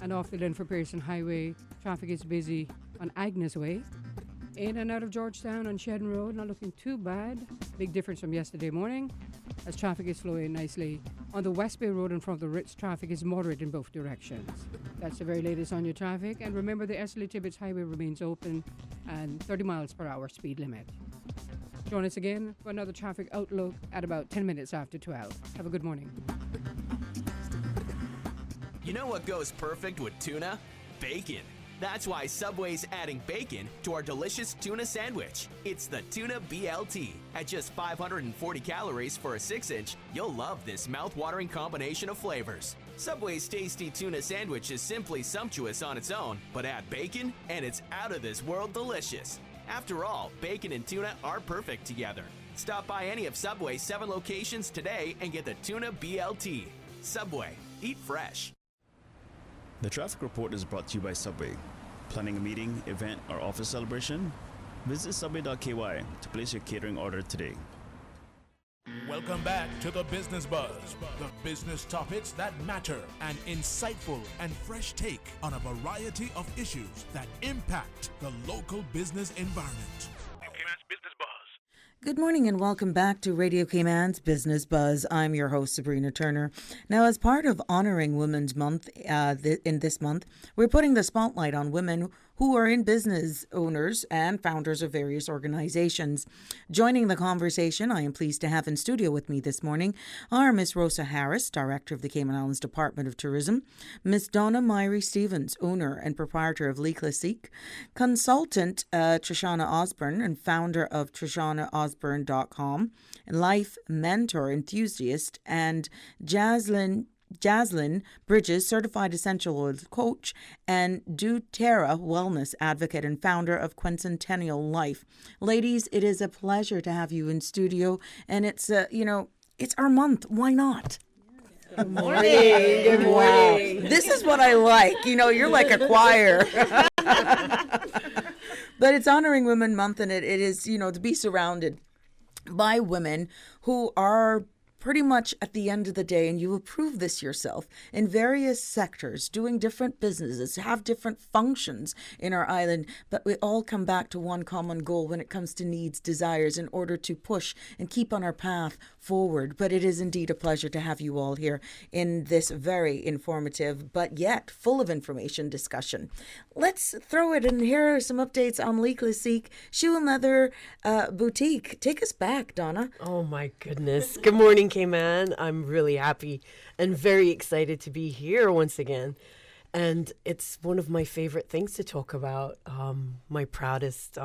and off the Linford Pearson Highway, traffic is busy on Agnes Way. In and out of Georgetown on Shedden Road, not looking too bad. Big difference from yesterday morning as traffic is flowing nicely. On the West Bay Road in front of the Ritz, traffic is moderate in both directions. That's the very latest on your traffic. And remember, the Esley Tibbetts Highway remains open and 30 miles per hour speed limit. Join us again for another traffic outlook at about 10 minutes after 12. Have a good morning. You know what goes perfect with tuna? Bacon. That's why Subway's adding bacon to our delicious tuna sandwich. It's the Tuna BLT. At just 540 calories for a 6-inch, you'll love this mouth-watering combination of flavors. Subway's tasty tuna sandwich is simply sumptuous on its own, but add bacon and it's out of this world delicious. After all, bacon and tuna are perfect together. Stop by any of Subway's 7 locations today and get the Tuna BLT. Subway. Eat fresh. The traffic report is brought to you by Subway. Planning a meeting, event, or office celebration? Visit subway.ky to place your catering order today. Welcome back to the Business Buzz, the business topics that matter, an insightful and fresh take on a variety of issues that impact the local business environment. Business Buzz. Good morning and welcome back to Radio Cayman's Business Buzz. I'm your host, Sabrina Turner. Now, as part of honoring Women's Month in this month, we're putting the spotlight on women who are in business, owners and founders of various organizations. Joining the conversation, I am pleased to have in studio with me this morning are Ms. Rosa Harris, Director of the Cayman Islands Department of Tourism, Ms. Donna Myrie Stevens, owner and proprietor of Le Classique, consultant Trishana Osborne and founder of TrishanaOsborne.com, life mentor enthusiast, and Jaslyn Bridges, certified essential oils coach, and doTERRA wellness advocate and founder of Quincentennial Life. Ladies, it is a pleasure to have you in studio, and it's it's our month. Why not? Good morning. Good morning. Wow. This is what I like. You're like a choir. But it's honoring Women Month, and it is, to be surrounded by women who are pretty much at the end of the day, and you will prove this yourself, in various sectors, doing different businesses, have different functions in our island, but we all come back to one common goal when it comes to needs, desires, in order to push and keep on our path forward. But it is indeed a pleasure to have you all here in this very informative, but yet full of information discussion. Let's throw it, and here are some updates on Le Classique Shoe and Leather Boutique. Take us back, Donna. Oh my goodness. Good morning, Cayman. I'm really happy and very excited to be here once again. And it's one of my favorite things to talk about, my proudest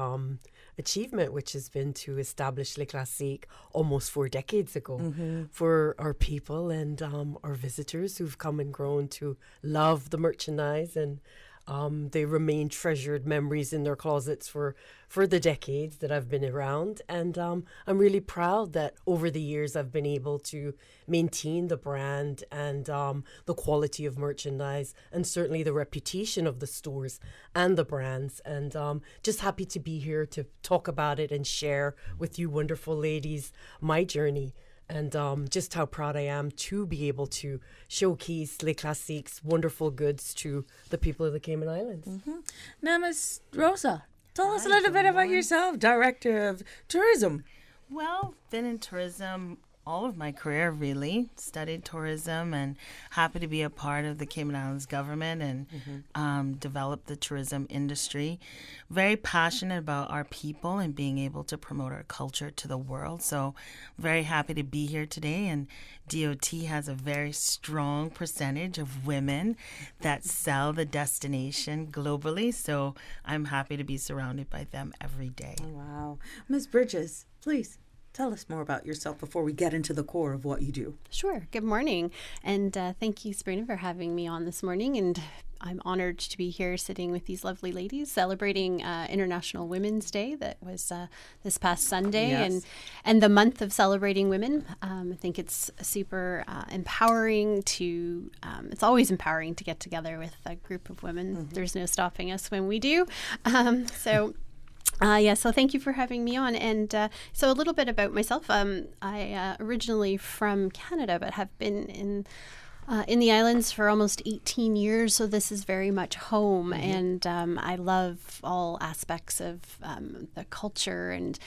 achievement, which has been to establish Le Classique almost 4 decades ago for our people and our visitors who've come and grown to love the merchandise, and they remain treasured memories in their closets for the decades that I've been around. And I'm really proud that over the years I've been able to maintain the brand and the quality of merchandise, and certainly the reputation of the stores and the brands. And just happy to be here to talk about it and share with you wonderful ladies my journey. And just how proud I am to be able to showcase Le Classique's wonderful goods to the people of the Cayman Islands. Now, Ms. Rosa, tell us a little bit about yourself, Director of Tourism. Well, been in tourism all of my career, really. Studied tourism and happy to be a part of the Cayman Islands government and develop the tourism industry. Very passionate about our people and being able to promote our culture to the world. So very happy to be here today. And DOT has a very strong percentage of women that sell the destination globally. So I'm happy to be surrounded by them every day. Wow. Ms. Bridges, please. Tell us more about yourself before we get into the core of what you do. Sure. Good morning. And thank you, Sabrina, for having me on this morning. And I'm honored to be here sitting with these lovely ladies celebrating International Women's Day that was this past Sunday. Yes. And the month of celebrating women. I think it's super empowering to, it's always empowering to get together with a group of women. There's no stopping us when we do. So thank you for having me on. And so a little bit about myself. I originally from Canada, but have been in the islands for almost 18 years. So this is very much home. And I love all aspects of the culture and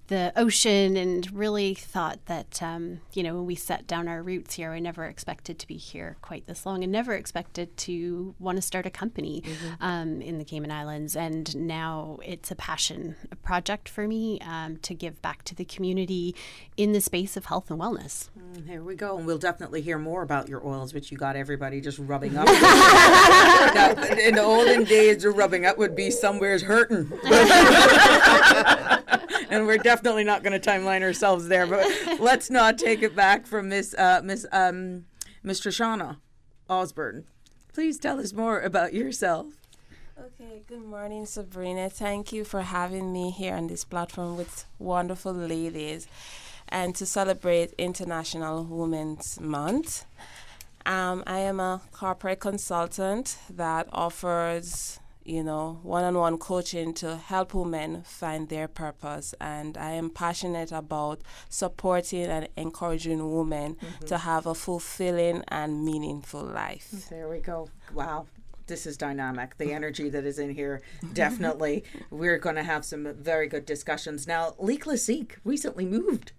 the ocean, and really thought that, when we set down our roots here, I never expected to be here quite this long, and never expected to want to start a company in the Cayman Islands. And now it's a passion project for me to give back to the community in the space of health and wellness. Here we go. And we'll definitely hear more about your oils, which you got everybody just rubbing up. In the olden days, the rubbing up would be somewhere's hurting. And we're definitely not going to timeline ourselves there, but let's not take it back from Miss Trishana Osborne. Please tell us more about yourself. Okay, good morning, Sabrina. Thank you for having me here on this platform with wonderful ladies and to celebrate International Women's Month. I am a corporate consultant that offers one-on-one coaching to help women find their purpose. And I am passionate about supporting and encouraging women to have a fulfilling and meaningful life. There we go. Wow. This is dynamic. The energy that is in here, definitely. We're going to have some very good discussions. Now, Le Classique recently moved.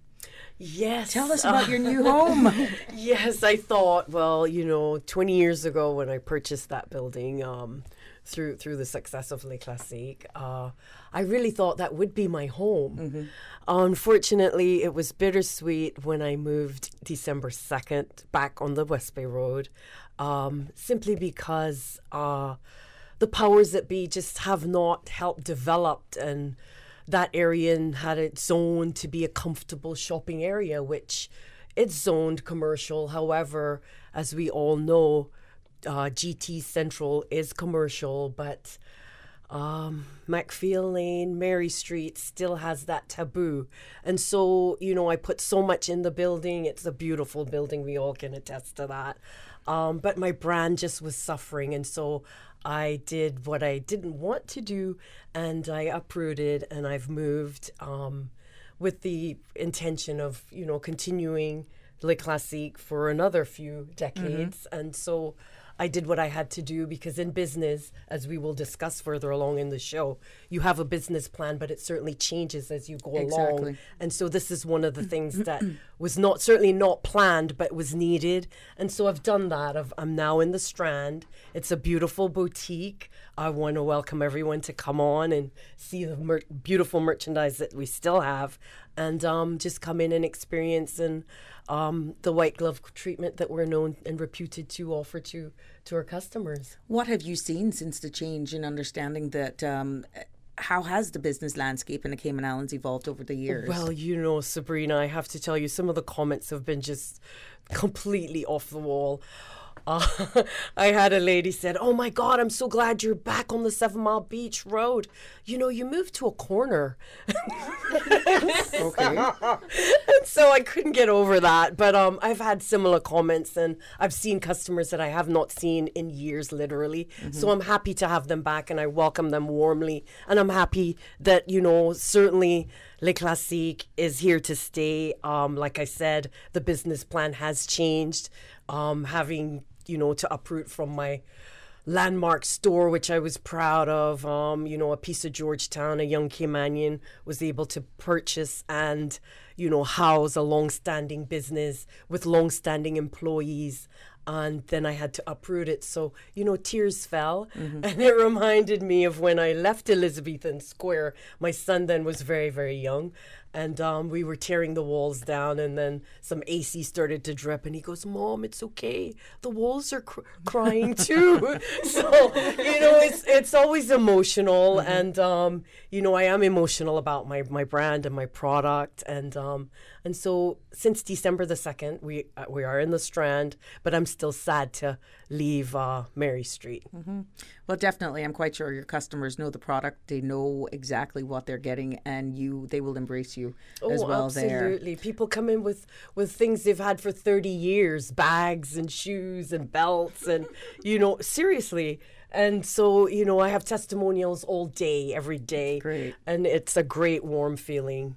Yes. Tell us about your new home. Yes, I thought, 20 years ago when I purchased that building, through the success of Le Classique, I really thought that would be my home. Unfortunately, it was bittersweet when I moved December 2nd back on the West Bay Road, simply because the powers that be just have not helped develop, and that area had it zoned to be a comfortable shopping area, which it's zoned commercial. However, as we all know, GT Central is commercial, but Macphail Lane, Mary Street still has that taboo. And so, I put so much in the building. It's a beautiful building. We all can attest to that. But my brand just was suffering. And so I did what I didn't want to do, and I uprooted, and I've moved with the intention of, continuing Le Classique for another few decades. And so I did what I had to do, because in business, as we will discuss further along in the show, you have a business plan, but it certainly changes as you go along. And so this is one of the things that was certainly not planned, but was needed. And so I've done that. I'm now in the Strand. It's a beautiful boutique. I want to welcome everyone to come on and see the beautiful merchandise that we still have, and just come in and experience the white glove treatment that we're known and reputed to offer to our customers. What have you seen since the change in understanding that? How has the business landscape in the Cayman Islands evolved over the years? Well, Sabrina, I have to tell you, some of the comments have been just completely off the wall. I had a lady said, "Oh my God, I'm so glad you're back on the 7 Mile Beach Road. You moved to a corner." Okay. And so I couldn't get over that. But I've had similar comments, and I've seen customers that I have not seen in years, literally. So I'm happy to have them back, and I welcome them warmly. And I'm happy that, certainly Le Classique is here to stay. Like I said, the business plan has changed. Having to uproot from my landmark store, which I was proud of, a piece of Georgetown, a young Caymanian was able to purchase and, house a long-standing business with long-standing employees. And then I had to uproot it. So, tears fell. And it reminded me of when I left Elizabethan Square. My son then was very, very young. And we were tearing the walls down, and then some AC started to drip, and he goes, "Mom, it's okay. The walls are crying too." So, it's always emotional. And, I am emotional about my brand and my product. And so since December the 2nd, we are in the Strand, but I'm still sad to leave Mary Street. Well, definitely. I'm quite sure your customers know the product. They know exactly what they're getting, and they will embrace you as well absolutely. there. People come in with things they've had for 30 years, bags and shoes and belts and, seriously. And so, I have testimonials all day, every day. Great. And it's a great, warm feeling.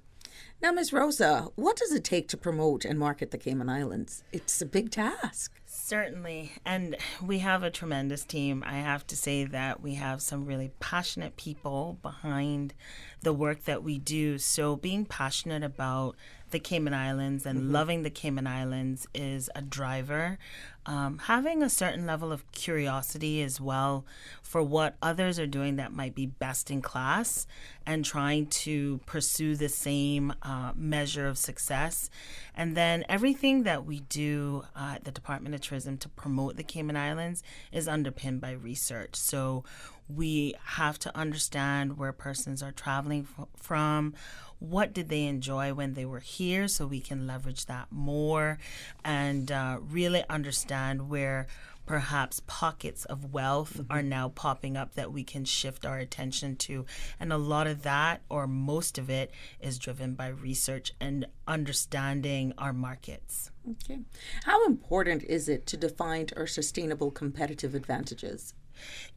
Now, Ms. Rosa, what does it take to promote and market the Cayman Islands? It's a big task. Certainly. And we have a tremendous team. I have to say that we have some really passionate people behind the work that we do. So being passionate about the Cayman Islands and loving the Cayman Islands is a driver. Having a certain level of curiosity as well for what others are doing that might be best in class, and trying to pursue the same measure of success. And then everything that we do at the Department of Tourism to promote the Cayman Islands is underpinned by research. So we have to understand where persons are traveling from, what did they enjoy when they were here, so we can leverage that more, and really understand where perhaps pockets of wealth are now popping up that we can shift our attention to. And a lot of that, or most of it, is driven by research and understanding our markets. Okay. How important is it to define our sustainable competitive advantages?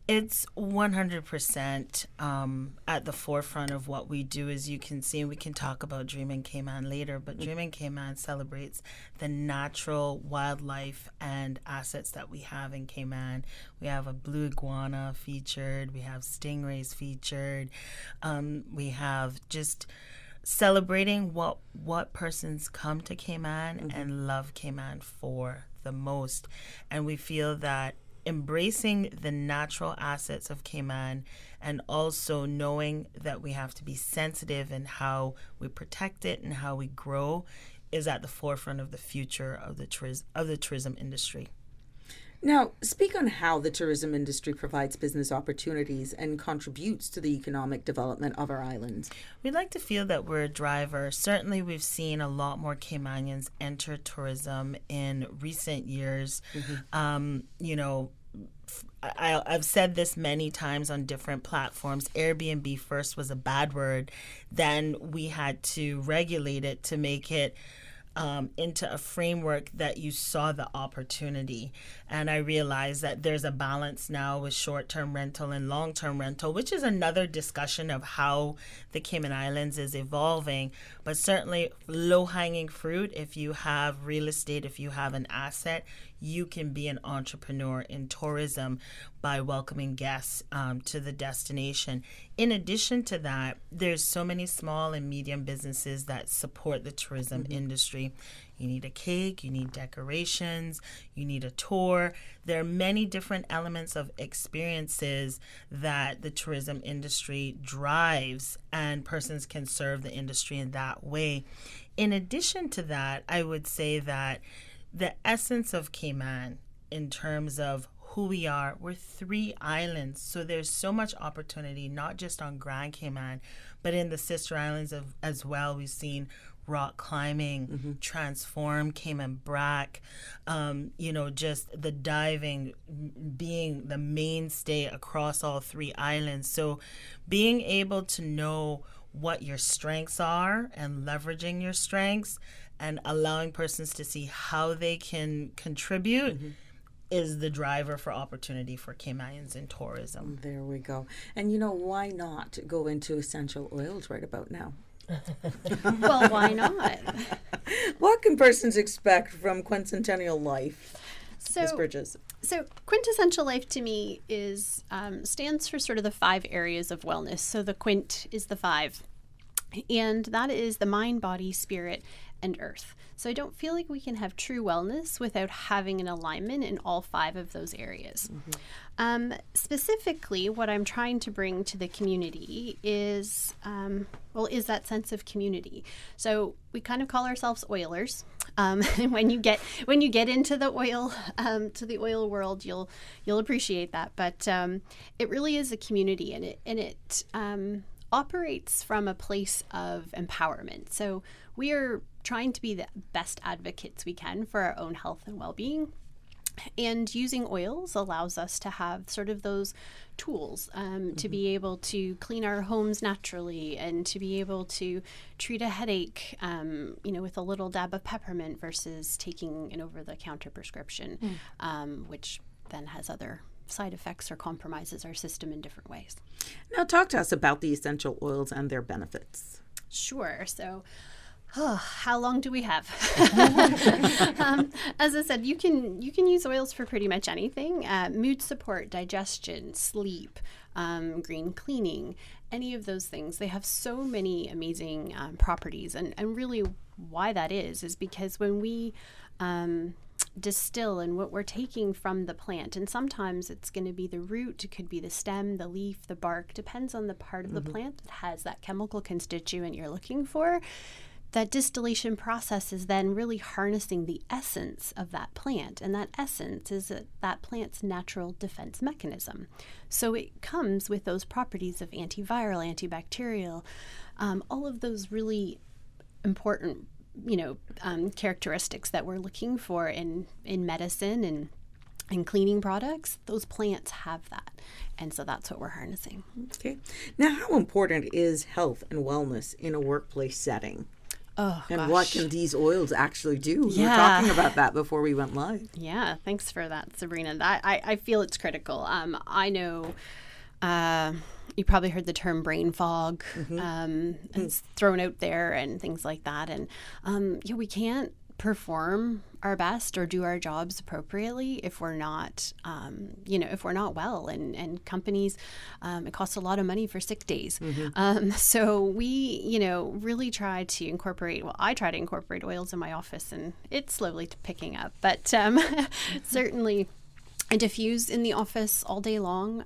It's 100% at the forefront of what we do, as you can see, and we can talk about Dream in Cayman later, but Dream in Cayman celebrates the natural wildlife and assets that we have in Cayman. We have a blue iguana featured, we have stingrays featured, we have just celebrating what persons come to Cayman and love Cayman for the most. And we feel that embracing the natural assets of Cayman and also knowing that we have to be sensitive in how we protect it and how we grow is at the forefront of the future of the tourism industry. Now, speak on how the tourism industry provides business opportunities and contributes to the economic development of our islands. We'd like to feel that we're a driver. Certainly, we've seen a lot more Caymanians enter tourism in recent years. I've said this many times on different platforms. Airbnb first was a bad word. Then we had to regulate it to make it into a framework that you saw the opportunity. And I realized that there's a balance now with short-term rental and long-term rental, which is another discussion of how the Cayman Islands is evolving. But certainly low-hanging fruit, if you have real estate, if you have an asset, you can be an entrepreneur in tourism by welcoming guests to the destination. In addition to that, there's so many small and medium businesses that support the tourism industry. You need a cake, you need decorations, you need a tour. There are many different elements of experiences that the tourism industry drives, and persons can serve the industry in that way. In addition to that, I would say that the essence of Cayman in terms of who we are, we're 3 islands, so there's so much opportunity, not just on Grand Cayman, but in the sister islands as well. We've seen rock climbing, transform Cayman Brac, just the diving being the mainstay across all 3 islands. So being able to know what your strengths are and leveraging your strengths and allowing persons to see how they can contribute is the driver for opportunity for Caymanians in tourism. There we go. And why not go into essential oils right about now? Well, why not? What can persons expect from Quincentennial Life, Ms. Bridges? So Quintessential Life to me is stands for sort of the 5 areas of wellness. So the quint is the 5. And that is the mind, body, spirit, and earth. So I don't feel like we can have true wellness without having an alignment in all 5 of those areas. Specifically, what I'm trying to bring to the community is that sense of community. So we kind of call ourselves oilers. When you get into the oil world, you'll appreciate that. But it really is a community, and it operates from a place of empowerment. So we are trying to be the best advocates we can for our own health and well-being. And using oils allows us to have sort of those tools to be able to clean our homes naturally and to be able to treat a headache, with a little dab of peppermint versus taking an over-the-counter prescription, which then has other side effects or compromises our system in different ways. Now talk to us about the essential oils and their benefits. Sure. So how long do we have? As I said, you can use oils for pretty much anything. Mood support, digestion, sleep, green cleaning, any of those things. They have so many amazing properties. And really why that is because when we distill and what we're taking from the plant, and sometimes it's going to be the root, it could be the stem, the leaf, the bark, depends on the part of the plant that has that chemical constituent you're looking for. That distillation process is then really harnessing the essence of that plant, and that essence is that plant's natural defense mechanism. So it comes with those properties of antiviral, antibacterial, all of those really important characteristics that we're looking for in medicine and cleaning products. Those plants have that, and so that's what we're harnessing. Okay. Now, how important is health and wellness in a workplace setting? And what can these oils actually do? We were Yeah. talking about that before we went live. Yeah, thanks for that, Sabrina. I feel it's critical. I know you probably heard the term brain fog. It's thrown out there and things like that. And we can't perform our best or do our jobs appropriately if we're not, if we're not well. And companies, it costs a lot of money for sick days. So we, really try to incorporate. Well, I try to incorporate oils in my office, and it's slowly picking up. But certainly, I diffuse in the office all day long.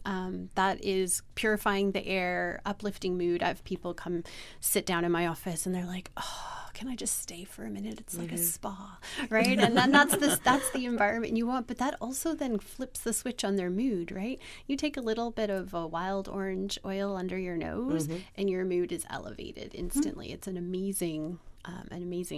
That is purifying the air, uplifting mood. I have people come sit down in my office, and they're like, "Oh, can I just stay for a minute? It's like a spa," right? And then that's the environment you want. But that also then flips the switch on their mood, right? You take a little bit of a wild orange oil under your nose, and your mood is elevated instantly. It's an amazing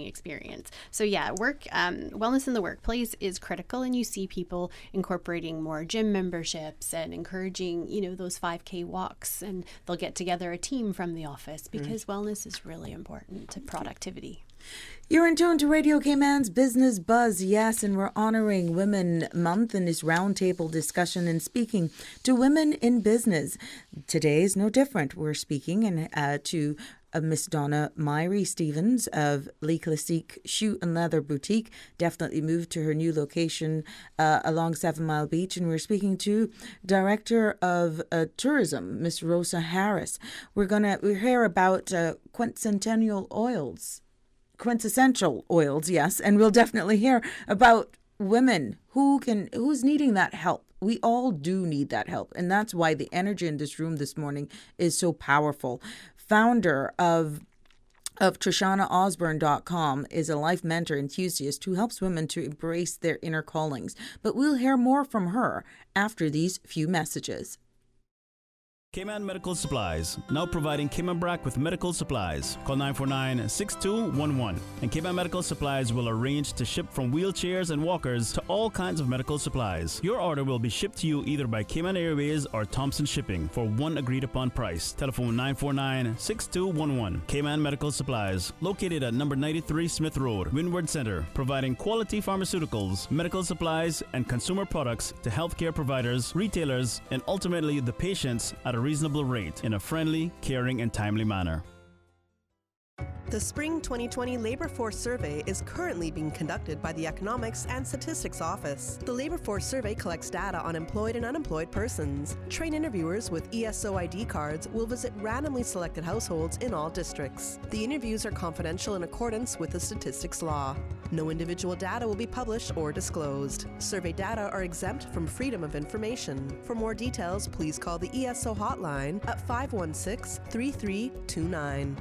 experience. So wellness in the workplace is critical, and you see people incorporating more gym memberships and encouraging, those 5K walks, and they'll get together a team from the office because wellness is really important to productivity. You're in tune to Radio Cayman's Business Buzz, yes, and we're honoring Women Month in this roundtable discussion and speaking to women in business. Today is no different. We're speaking to Miss Donna Myrie Stevens of Le Classique Shoe and Leather Boutique. Definitely moved to her new location along 7 Mile Beach. And we're speaking to Director of Tourism, Miss Rosa Harris. We're hear about quintessential oils, yes. And we'll definitely hear about women who's needing that help. We all do need that help. And that's why the energy in this room this morning is so powerful. Founder of TrishanaOsborne.com is a life mentor enthusiast who helps women to embrace their inner callings. But we'll hear more from her after these few messages. Cayman Medical Supplies, now providing Cayman Brac with medical supplies. Call 949-6211. And Cayman Medical Supplies will arrange to ship from wheelchairs and walkers to all kinds of medical supplies. Your order will be shipped to you either by Cayman Airways or Thompson Shipping for one agreed upon price. Telephone 949-6211. Cayman Medical Supplies, located at number 93 Smith Road, Windward Center, providing quality pharmaceuticals, medical supplies, and consumer products to healthcare providers, retailers, and ultimately the patients at a reasonable rate in a friendly, caring, and timely manner. The Spring 2020 Labor Force Survey is currently being conducted by the Economics and Statistics Office. The Labor Force Survey collects data on employed and unemployed persons. Trained interviewers with ESO ID cards will visit randomly selected households in all districts. The interviews are confidential in accordance with the statistics law. No individual data will be published or disclosed. Survey data are exempt from freedom of information. For more details, please call the ESO hotline at 516-3329.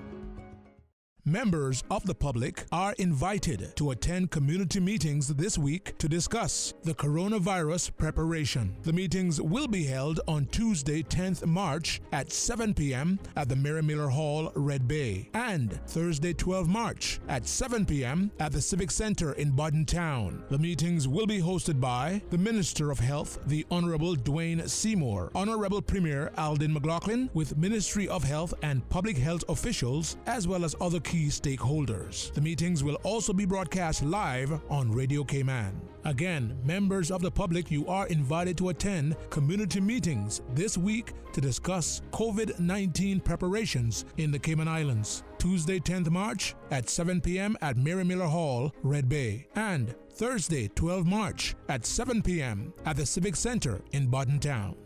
Members of the public are invited to attend community meetings this week to discuss the coronavirus preparation. The meetings will be held on Tuesday, 10th March at 7 p.m. at the Mary Miller Hall, Red Bay, and Thursday, 12 March at 7 p.m. at the Civic Center in Bodden Town. The meetings will be hosted by the Minister of Health, the Honorable Dwayne Seymour, Honorable Premier Alden McLaughlin, with Ministry of Health and Public Health officials, as well as other key stakeholders. The meetings will also be broadcast live on Radio Cayman. Again, members of the public, you are invited to attend community meetings this week to discuss COVID-19 preparations in the Cayman Islands. Tuesday, 10th March at 7 p.m. at Mary Miller Hall, Red Bay, and Thursday, 12 March at 7 p.m. at the Civic Center in Bodden Town.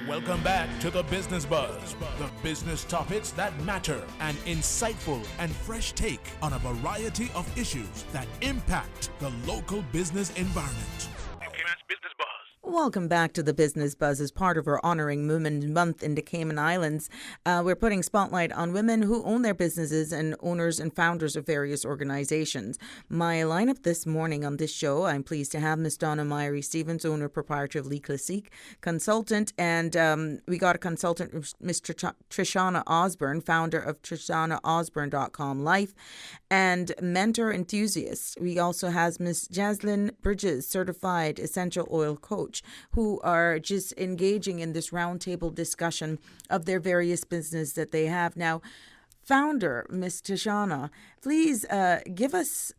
Welcome back to the Business Buzz, the business topics that matter, an insightful and fresh take on a variety of issues that impact the local business environment. Welcome back to the Business Buzz as part of our Honoring Women Month in the Cayman Islands. We're putting spotlight on women who own their businesses and owners and founders of various organizations. My lineup this morning on this show, I'm pleased to have Miss Donna Myrie Stevens, owner proprietor of Le Classique, consultant, and we got a consultant, Miss Trishana Osborne, founder of TrishanaOsborne.com Life, and mentor enthusiast. We also have Miss Jaslyn Bridges, certified essential oil coach, who are just engaging in this roundtable discussion of their various business that they have. Now, founder, Ms. Tashana, please give us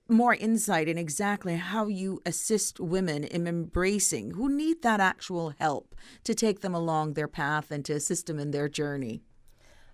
more insight in exactly how you assist women in embracing who need that actual help to take them along their path and to assist them in their journey.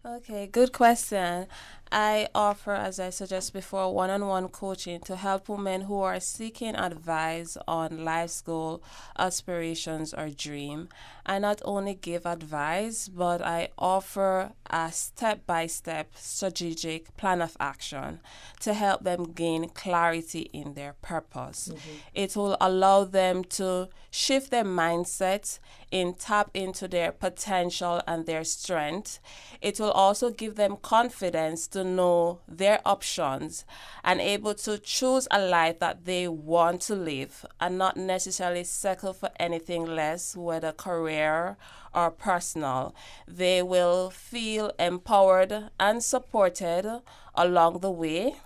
Okay, good question. I offer, as I suggested before, one-on-one coaching to help women who are seeking advice on life's goal, aspirations, or dream. I not only give advice, but I offer a step-by-step strategic plan of action to help them gain clarity in their purpose. It will allow them to shift their mindset and tap into their potential and their strength. It will also give them confidence to know their options and able to choose a life that they want to live and not necessarily settle for anything less, whether career or personal. They will feel empowered and supported along the way,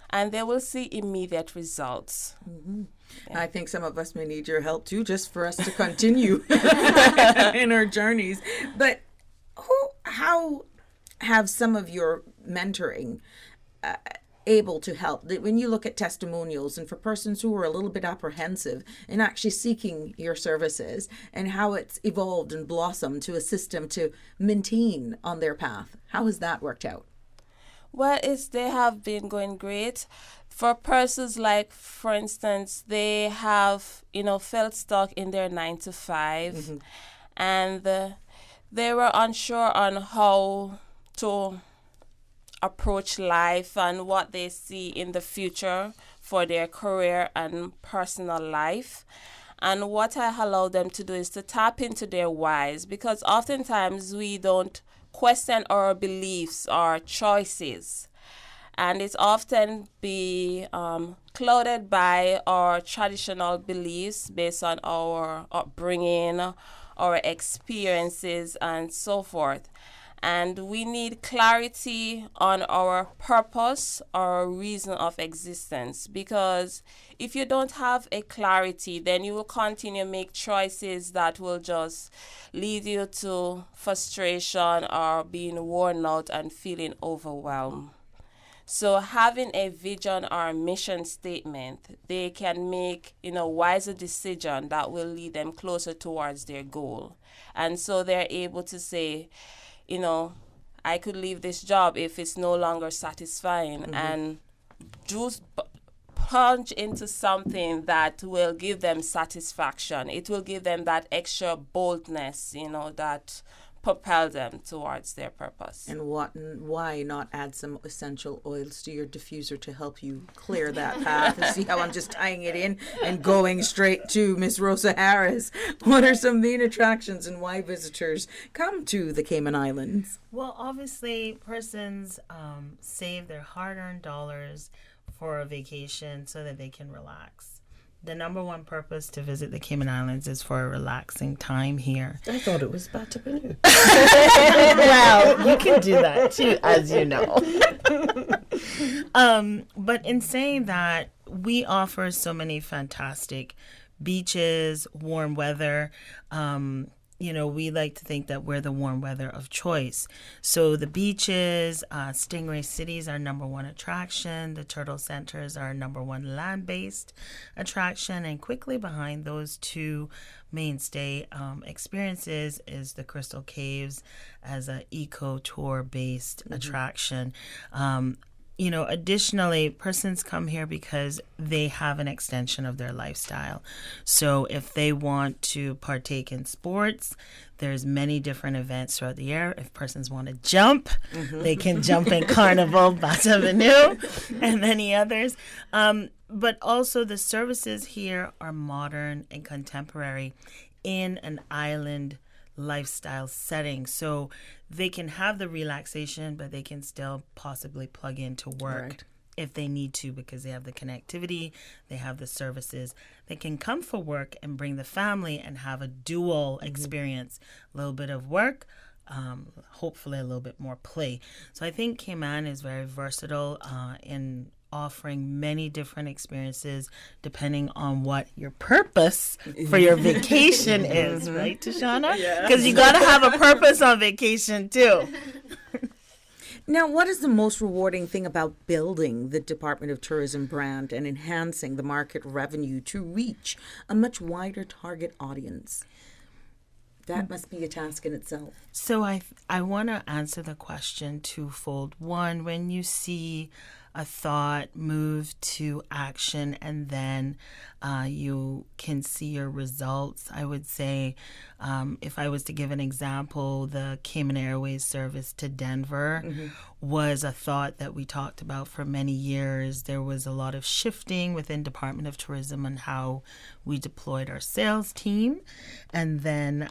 and they will see immediate results. I think some of us may need your help too, just for us to continue in our journeys. But how have some of your mentoring able to help? When you look at testimonials and for persons who are a little bit apprehensive in actually seeking your services, and how it's evolved and blossomed to assist them to maintain on their path, how has that worked out? Well, they have been going great. For persons like, for instance, they have, felt stuck in their 9-to-5, and they were unsure on how to approach life and what they see in the future for their career and personal life. And what I allow them to do is to tap into their whys, because oftentimes we don't question our beliefs or choices. And it's often be clouded by our traditional beliefs based on our upbringing, our experiences, and so forth. And we need clarity on our purpose, our reason of existence, because if you don't have a clarity, then you will continue to make choices that will just lead you to frustration or being worn out and feeling overwhelmed. So having a vision or a mission statement, they can make, wiser decision that will lead them closer towards their goal. And so they're able to say, I could leave this job if it's no longer satisfying, and just plunge into something that will give them satisfaction. It will give them that extra boldness, that propel them towards their purpose. And why not add some essential oils to your diffuser to help you clear that path? And see how I'm just tying it in and going straight to Miss Rosa Harris. What are some main attractions and why visitors come to the Cayman Islands? Well, obviously, persons save their hard-earned dollars for a vacation so that they can relax. The number one purpose to visit the Cayman Islands is for a relaxing time here. I thought it was Batabanoo. Well, you can do that too, as you know. But in saying that, we offer so many fantastic beaches, warm weather. We like to think that we're the warm weather of choice. So the beaches, Stingray City is our number one attraction. The Turtle Center is our number one land-based attraction. And quickly behind those two mainstay experiences is the Crystal Caves as an eco-tour-based attraction. Additionally, persons come here because they have an extension of their lifestyle. So if they want to partake in sports, there's many different events throughout the year. If persons want to jump, they can jump in Carnival, Batabanoo, and many others. But also the services here are modern and contemporary in an island lifestyle setting. So they can have the relaxation, but they can still possibly plug into work if they need to, because they have the connectivity, they have the services. They can come for work and bring the family and have a dual experience, a little bit of work, hopefully a little bit more play. So I think Cayman is very versatile in offering many different experiences depending on what your purpose for your vacation is, right, Tashana? Because you got to have a purpose on vacation too. Now, what is the most rewarding thing about building the Department of Tourism brand and enhancing the market revenue to reach a much wider target audience? That must be a task in itself. So I want to answer the question twofold. One, when you see a thought move to action and then you can see your results, I would say, if I was to give an example, the Cayman Airways service to Denver was a thought that we talked about for many years. There was a lot of shifting within Department of Tourism on how we deployed our sales team. And then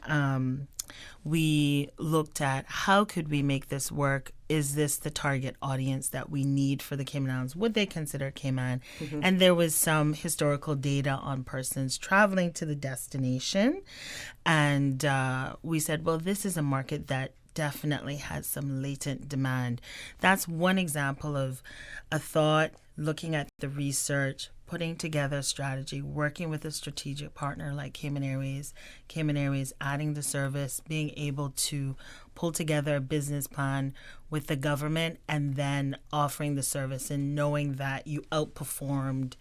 we looked at how could we make this work. Is this the target audience that we need for the Cayman Islands? Would they consider Cayman? And there was some historical data on persons traveling to the destination. And we said, well, this is a market that definitely has some latent demand. That's one example of a thought, looking at the research, putting together a strategy, working with a strategic partner like Cayman Airways adding the service, being able to pull together a business plan with the government and then offering the service and knowing that you outperformed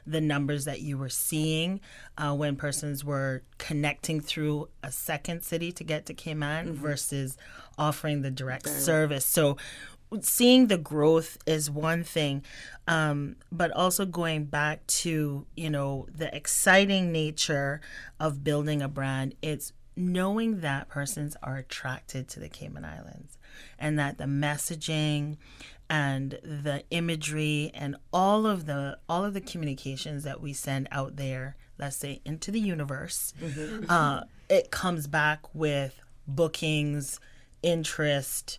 the numbers that you were seeing when persons were connecting through a second city to get to Cayman versus offering the direct service. So seeing the growth is one thing, but also going back to, the exciting nature of building a brand, it's knowing that persons are attracted to the Cayman Islands and that the messaging and the imagery and all of the communications that we send out there, let's say into the universe, it comes back with bookings, interest,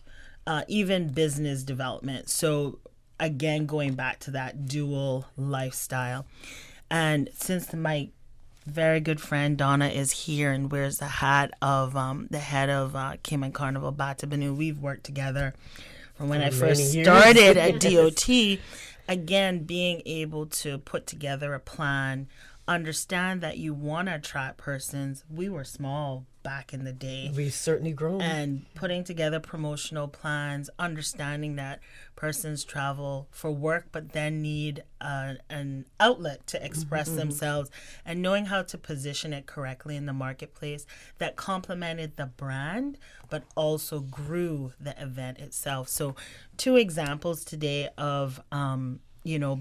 even business development. So again, going back to that dual lifestyle. And since my very good friend Donna is here and wears the hat of the head of Cayman Carnival Bata Banu, we've worked together from when I first started at DOT. Again, being able to put together a plan, understand that you want to attract persons. We were small back in the day. We've certainly grown. And putting together promotional plans, understanding that persons travel for work but then need an outlet to express themselves, and knowing how to position it correctly in the marketplace that complemented the brand but also grew the event itself. So 2 examples today of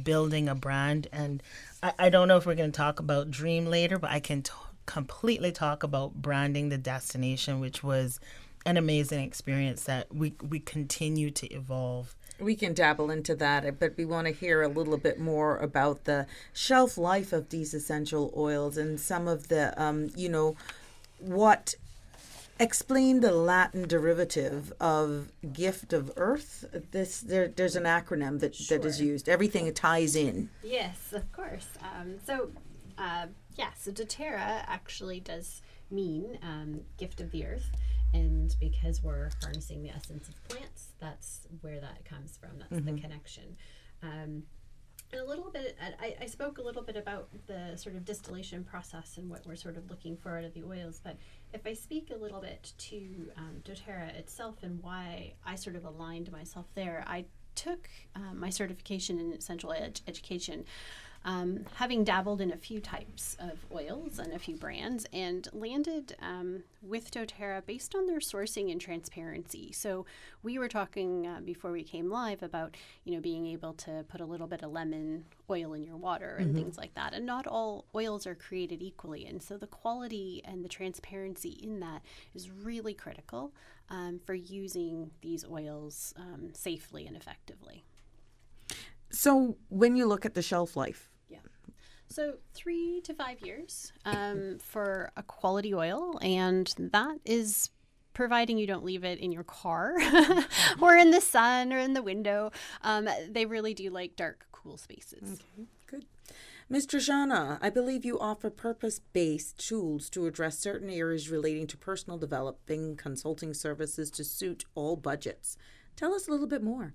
building a brand. And I don't know if we're going to talk about Dream later, but I can completely talk about branding the destination, which was an amazing experience that we continue to evolve. We can dabble into that, but we want to hear a little bit more about the shelf life of these essential oils and some of the, explain the Latin derivative of gift of earth. There's an acronym that is used. Everything ties in. Yes, of course. So doTERRA actually does mean gift of the earth. And because we're harnessing the essence of plants, that's where that comes from. That's the connection. And a little bit, I spoke a little bit about the sort of distillation process and what we're sort of looking for out of the oils. But if I speak a little bit to doTERRA itself and why I sort of aligned myself there, I took my certification in essential oil education, having dabbled in a few types of oils and a few brands, and landed with doTERRA based on their sourcing and transparency. So we were talking before we came live about, being able to put a little bit of lemon oil in your water and things like that. And not all oils are created equally. And so the quality and the transparency in that is really critical for using these oils safely and effectively. So when you look at the shelf life, so 3 to 5 years for a quality oil, and that is providing you don't leave it in your car or in the sun or in the window. They really do like dark, cool spaces. Okay, good. Ms. Trishana, I believe you offer purpose-based tools to address certain areas relating to personal developing consulting services to suit all budgets. Tell us a little bit more.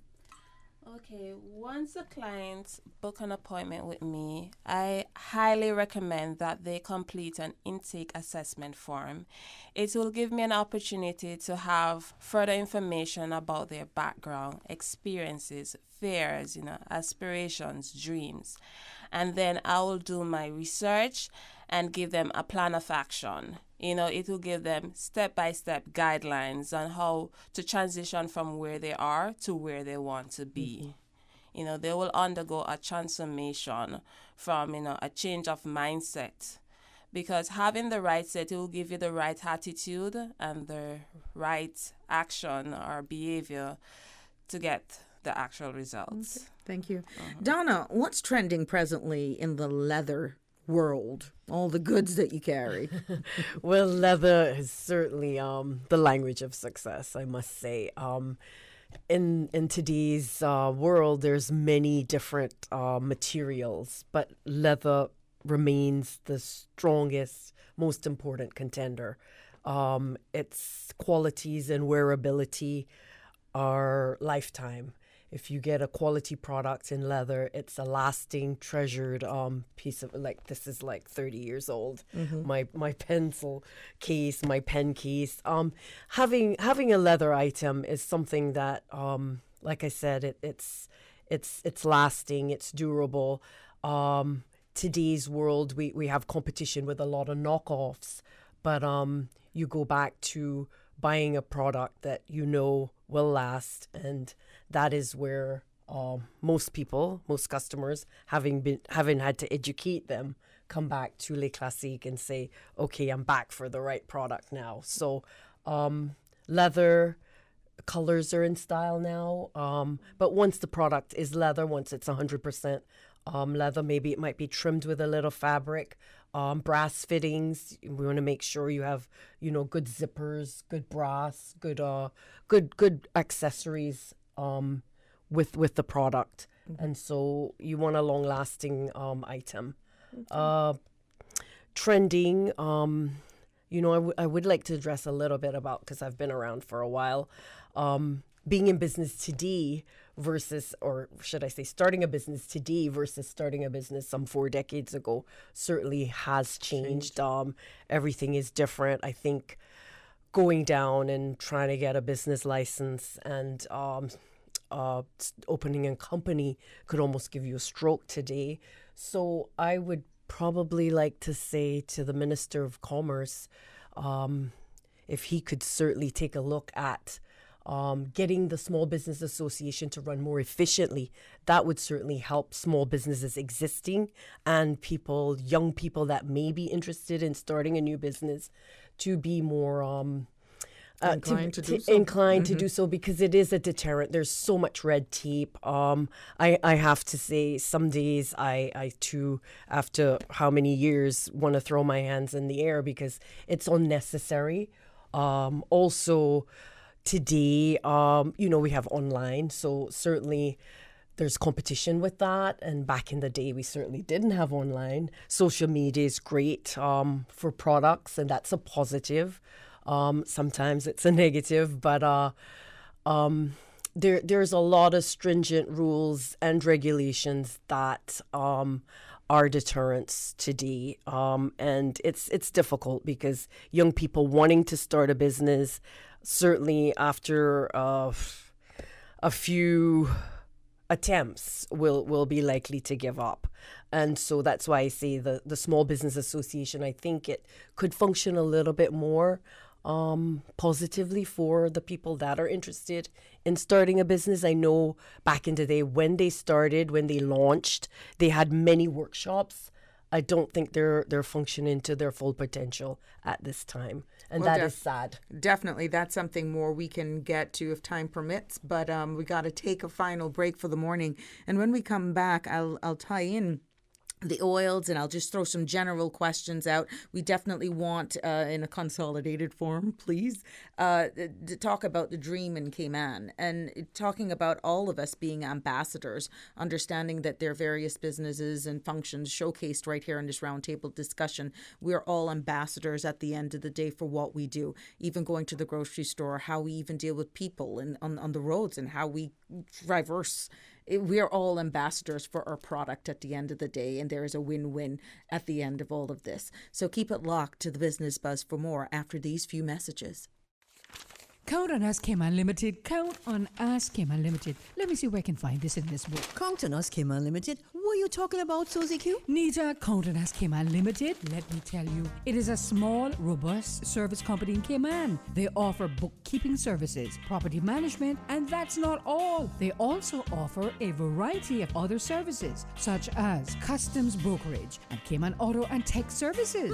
Okay, once a client book an appointment with me, I highly recommend that they complete an intake assessment form. It will give me an opportunity to have further information about their background, experiences, fears, aspirations, dreams. And then I will do my research and give them a plan of action. It will give them step-by-step guidelines on how to transition from where they are to where they want to be. They will undergo a transformation from, a change of mindset. Because having the right set, it will give you the right attitude and the right action or behavior to get the actual results. Okay. Thank you. Donna, what's trending presently in the leather world? All the goods that you carry. Well, leather is certainly the language of success, I must say. In today's world, there's many different materials, but leather remains the strongest, most important contender. Its qualities and wearability are lifetime. If you get a quality product in leather, it's a lasting, treasured piece of, this is 30 years old. Mm-hmm. My pencil case, my pen case. Having a leather item is something that, like I said, it's lasting, it's durable. Today's world, we have competition with a lot of knockoffs, but you go back to buying a product that will last, and that is where most customers, having had to educate them, come back to Les Classiques and say, okay, I'm back for the right product now. So leather colors are in style now, but once the product is leather, once it's 100% leather, maybe it might be trimmed with a little fabric. Brass fittings. We want to make sure you have, good zippers, good brass, good accessories with the product. Mm-hmm. And so you want a long-lasting item. Okay. Trending. I would like to address a little bit about, because I've been around for a while, being in business today versus, or should I say, starting a business today versus starting a business some 4 decades ago certainly has changed. Everything is different. I think going down and trying to get a business license and opening a company could almost give you a stroke today. So I would probably like to say to the Minister of Commerce, if he could certainly take a look at getting the Small Business Association to run more efficiently, that would certainly help small businesses existing and young people that may be interested in starting a new business to be more inclined to do so, because it is a deterrent. There's so much red tape. I have to say, some days I too, after how many years, want to throw my hands in the air because it's unnecessary. Also, today, we have online, so certainly there's competition with that. And back in the day, we certainly didn't have online. Social media is great for products, and that's a positive. Sometimes it's a negative, but there's a lot of stringent rules and regulations that are deterrents today. And it's difficult because young people wanting to start a business, certainly after a few attempts will be likely to give up. And so that's why I say the Small Business Association, I think it could function a little bit more positively for the people that are interested in starting a business. I know back in the day when they launched, they had many workshops. I don't think they're functioning to their full potential at this time. And that is sad. Definitely. That's something more we can get to if time permits. But we got to take a final break for the morning. And when we come back, I'll tie in the oils, and I'll just throw some general questions out. We definitely want, in a consolidated form, please, to talk about the dream in Cayman, and talking about all of us being ambassadors, understanding that there are various businesses and functions showcased right here in this roundtable discussion. We're all ambassadors at the end of the day for what we do, even going to the grocery store, how we even deal with people on the roads, and how we traverse we are all ambassadors for our product at the end of the day, and there is a win-win at the end of all of this. So keep it locked to the Business Buzz for more after these few messages. Count on us, Cayman Limited. Count on us, Cayman Limited. Let me see where I can find this in this book. Count on us, Cayman Limited. What are you talking about, Susie Q? Nita, Count on us, Cayman Limited. Let me tell you, it is a small, robust service company in Cayman. They offer bookkeeping services, property management, and that's not all. They also offer a variety of other services, such as customs brokerage and Cayman auto and tech services.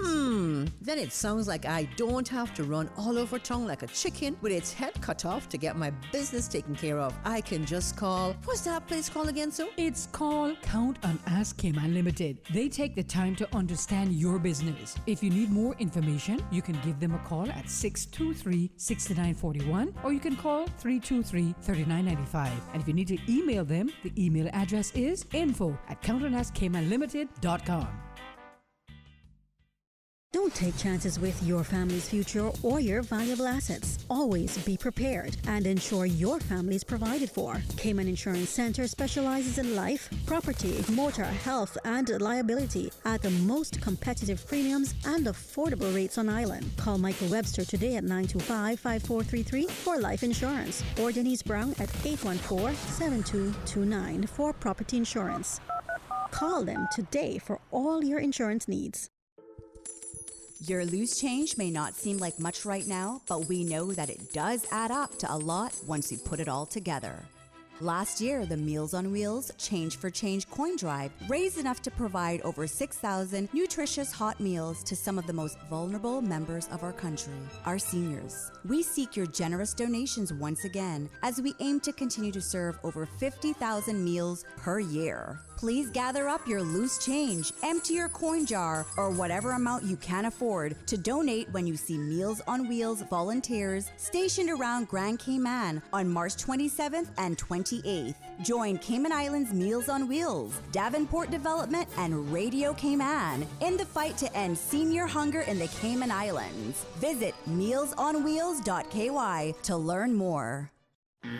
Then it sounds like I don't have to run all over town like a chicken with its head cut off to get my business taken care of. I can just call. What's that place called again, sir? It's called Count on Us Cayman Limited. They take the time to understand your business. If you need more information, you can give them a call at 623-6941 or you can call 323-3995. And if you need to email them, the email address is info@countonuscaymanlimited.com. Don't take chances with your family's future or your valuable assets. Always be prepared and ensure your family is provided for. Cayman Insurance Center specializes in life, property, motor, health, and liability at the most competitive premiums and affordable rates on island. Call Michael Webster today at 925-5433 for life insurance or Denise Brown at 814-7229 for property insurance. Call them today for all your insurance needs. Your loose change may not seem like much right now, but we know that it does add up to a lot once we put it all together. Last year, the Meals on Wheels Change for Change coin drive raised enough to provide over 6,000 nutritious hot meals to some of the most vulnerable members of our country, our seniors. We seek your generous donations once again as we aim to continue to serve over 50,000 meals per year. Please gather up your loose change, empty your coin jar, or whatever amount you can afford to donate when you see Meals on Wheels volunteers stationed around Grand Cayman on March 27th and 28th. Join Cayman Islands Meals on Wheels, Davenport Development, and Radio Cayman in the fight to end senior hunger in the Cayman Islands. Visit mealsonwheels.ky to learn more.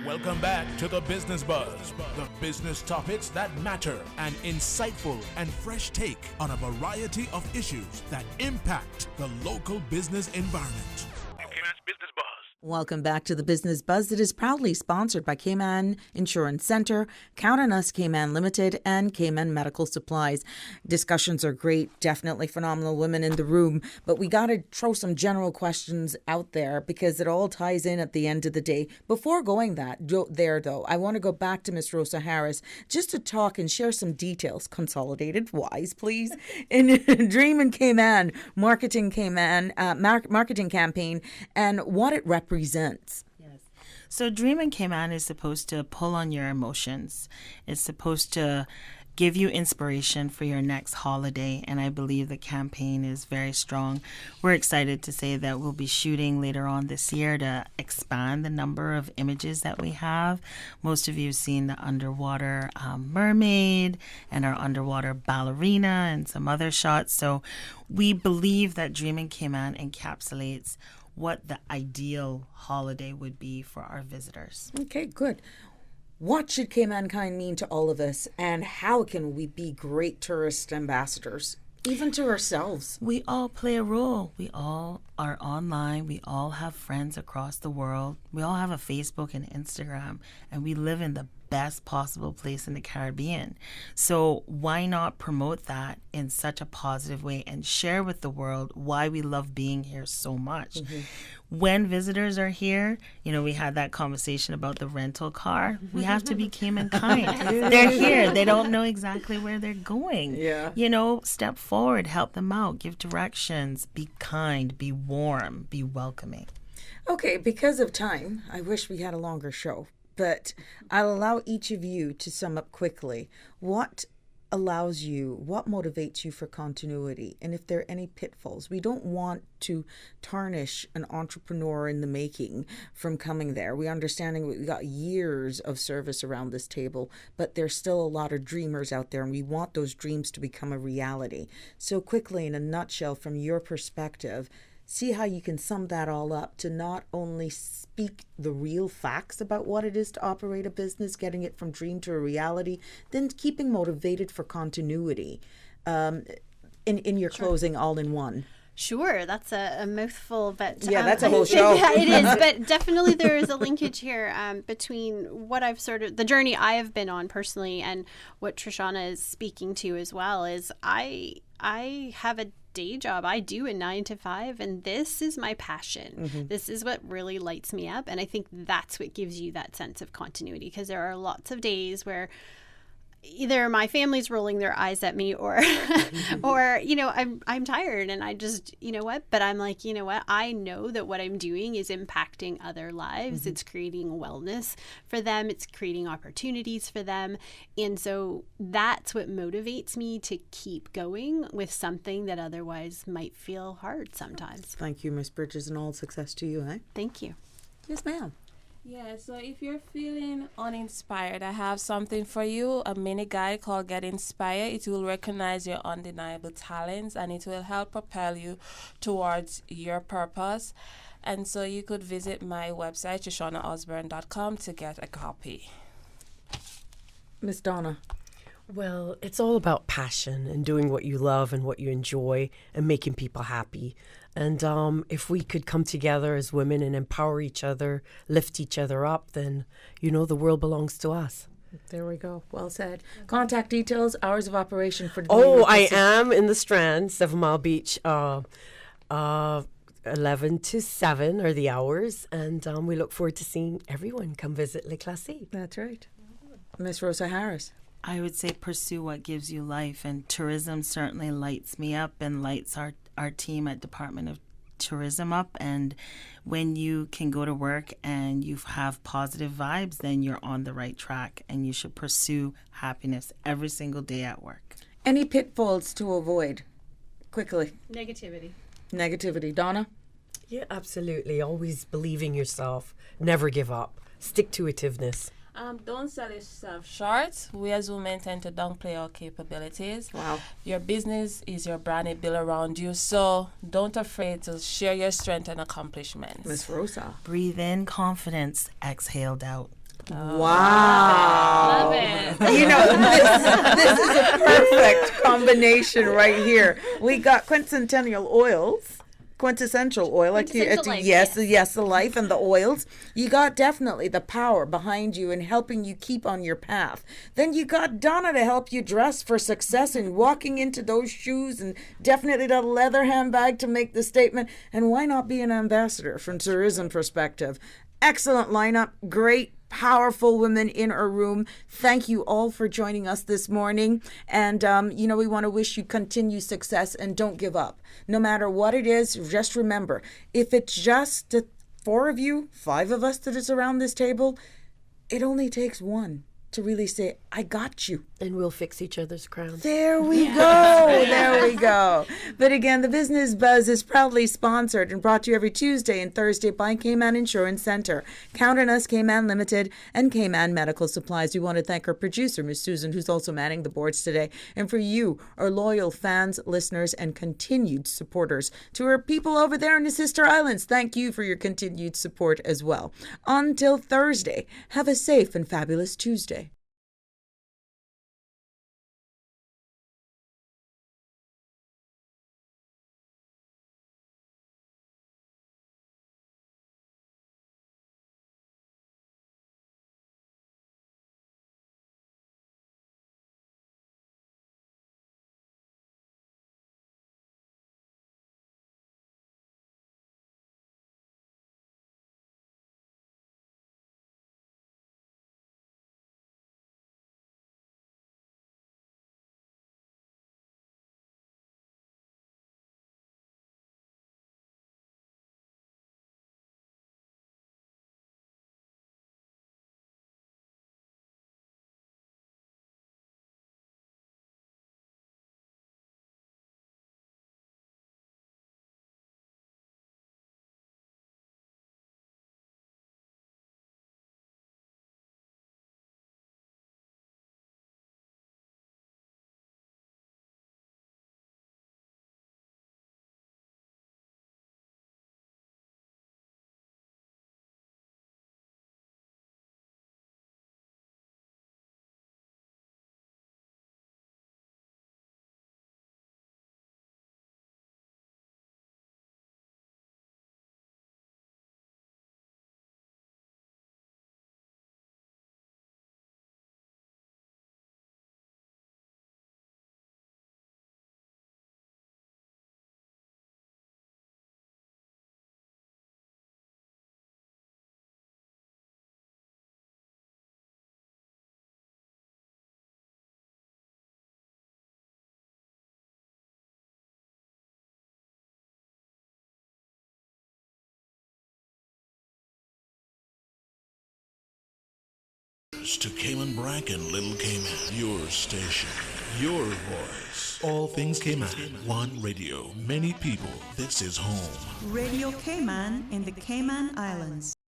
Welcome back to the Business Buzz, the business topics that matter, an insightful and fresh take on a variety of issues that impact the local business environment. Business Buzz. Welcome back to the Business Buzz that is proudly sponsored by Cayman Insurance Center, Count on Us Cayman Limited, and Cayman Medical Supplies. Discussions are great, definitely phenomenal women in the room, but we got to throw some general questions out there because it all ties in at the end of the day. Before going there, though, I want to go back to Miss Rosa Harris just to talk and share some details, consolidated wise, please, in Dream in Cayman, marketing campaign, and what it represents. So Dream in Cayman is supposed to pull on your emotions. It's supposed to give you inspiration for your next holiday, and I believe the campaign is very strong. We're excited to say that we'll be shooting later on this year to expand the number of images that we have. Most of you have seen the underwater mermaid and our underwater ballerina and some other shots. So we believe that Dream in Cayman encapsulates what the ideal holiday would be for our visitors. Okay, good. What should Caymankind mean to all of us, and how can we be great tourist ambassadors, even to ourselves? We all play a role. We all are online. We all have friends across the world. We all have a Facebook and Instagram, and we live in the best possible place in the Caribbean. So why not promote that in such a positive way and share with the world why we love being here so much? Mm-hmm. When visitors are here, we had that conversation about the rental car. We have to be Caymankind. They're here. They don't know exactly where they're going. Yeah. Step forward, help them out, give directions, be kind, be warm, be welcoming. Okay, because of time, I wish we had a longer show. But I'll allow each of you to sum up quickly. What motivates you for continuity? And if there are any pitfalls, we don't want to tarnish an entrepreneur in the making from coming there. We understanding we got years of service around this table, but there's still a lot of dreamers out there, and we want those dreams to become a reality. So quickly, in a nutshell, from your perspective, see how you can sum that all up to not only speak the real facts about what it is to operate a business, getting it from dream to a reality, then keeping motivated for continuity in your closing all in one. Sure, that's a mouthful, but that's a whole show. Yeah, it is, but definitely there is a linkage here between what I've the journey I have been on personally, and what Trishana is speaking to as well. Is I have a day job. I do a 9 to 5, and this is my passion. Mm-hmm. This is what really lights me up, and I think that's what gives you that sense of continuity, because there are lots of days where either my family's rolling their eyes at me, or or I'm tired, and I just but I'm like, I know that what I'm doing is impacting other lives. Mm-hmm. It's creating wellness for them, it's creating opportunities for them, and so that's what motivates me to keep going with something that otherwise might feel hard sometimes. Thank you, Miss Bridges, and all success to you. Thank you. Yes, ma'am. Yeah, so if you're feeling uninspired, I have something for you, a mini guide called Get Inspired. It will recognize your undeniable talents, and it will help propel you towards your purpose. And so you could visit my website, shoshanaosborne.com, to get a copy. Miss Donna. Well, it's all about passion and doing what you love and what you enjoy and making people happy. And if we could come together as women and empower each other, lift each other up, then, the world belongs to us. There we go. Well said. Contact details, hours of operation for... I am in the Strand, 7 Mile Beach. 11 to 7 are the hours, and we look forward to seeing everyone come visit Le Classy. That's right. Miss Rosa Harris. I would say pursue what gives you life, and tourism certainly lights me up and lights our team at Department of Tourism up. And when you can go to work and you have positive vibes, then you're on the right track, and you should pursue happiness every single day at work. Any pitfalls to avoid? Quickly. Negativity. Donna? Yeah, absolutely. Always believe in yourself. Never give up. Stick-to-itiveness. Don't sell yourself short. We as women tend to downplay our capabilities. Wow. Your business is your brand, it built around you. So don't afraid to share your strength and accomplishments. Miss Rosa. Breathe in confidence, exhaled out. Wow. Love it. This is a perfect combination right here. We got quintessential oils. Quintessential oil, Quintessential life, yes, the life and the oils. You got definitely the power behind you and helping you keep on your path. Then you got Donna to help you dress for success and walking into those shoes, and definitely the leather handbag to make the statement. And why not be an ambassador from tourism perspective? Excellent lineup, great, powerful women in our room. Thank you all for joining us this morning. And, we want to wish you continued success, and don't give up. No matter what it is, just remember, if it's just the 4 of you, 5 of us that is around this table, it only takes one to really say, I got you. And we'll fix each other's crowns. There we go. There we go. But again, the Business Buzz is proudly sponsored and brought to you every Tuesday and Thursday by Cayman Insurance Center. Count on us, Cayman Limited and Cayman Medical Supplies. We want to thank our producer, Miss Susan, who's also manning the boards today. And for you, our loyal fans, listeners, and continued supporters. To our people over there in the Sister Islands, thank you for your continued support as well. Until Thursday, have a safe and fabulous Tuesday. yours to Cayman Brac and Little Cayman. Your station, your voice. All things Cayman. One radio, many people. This is home. Radio Cayman in the Cayman Islands.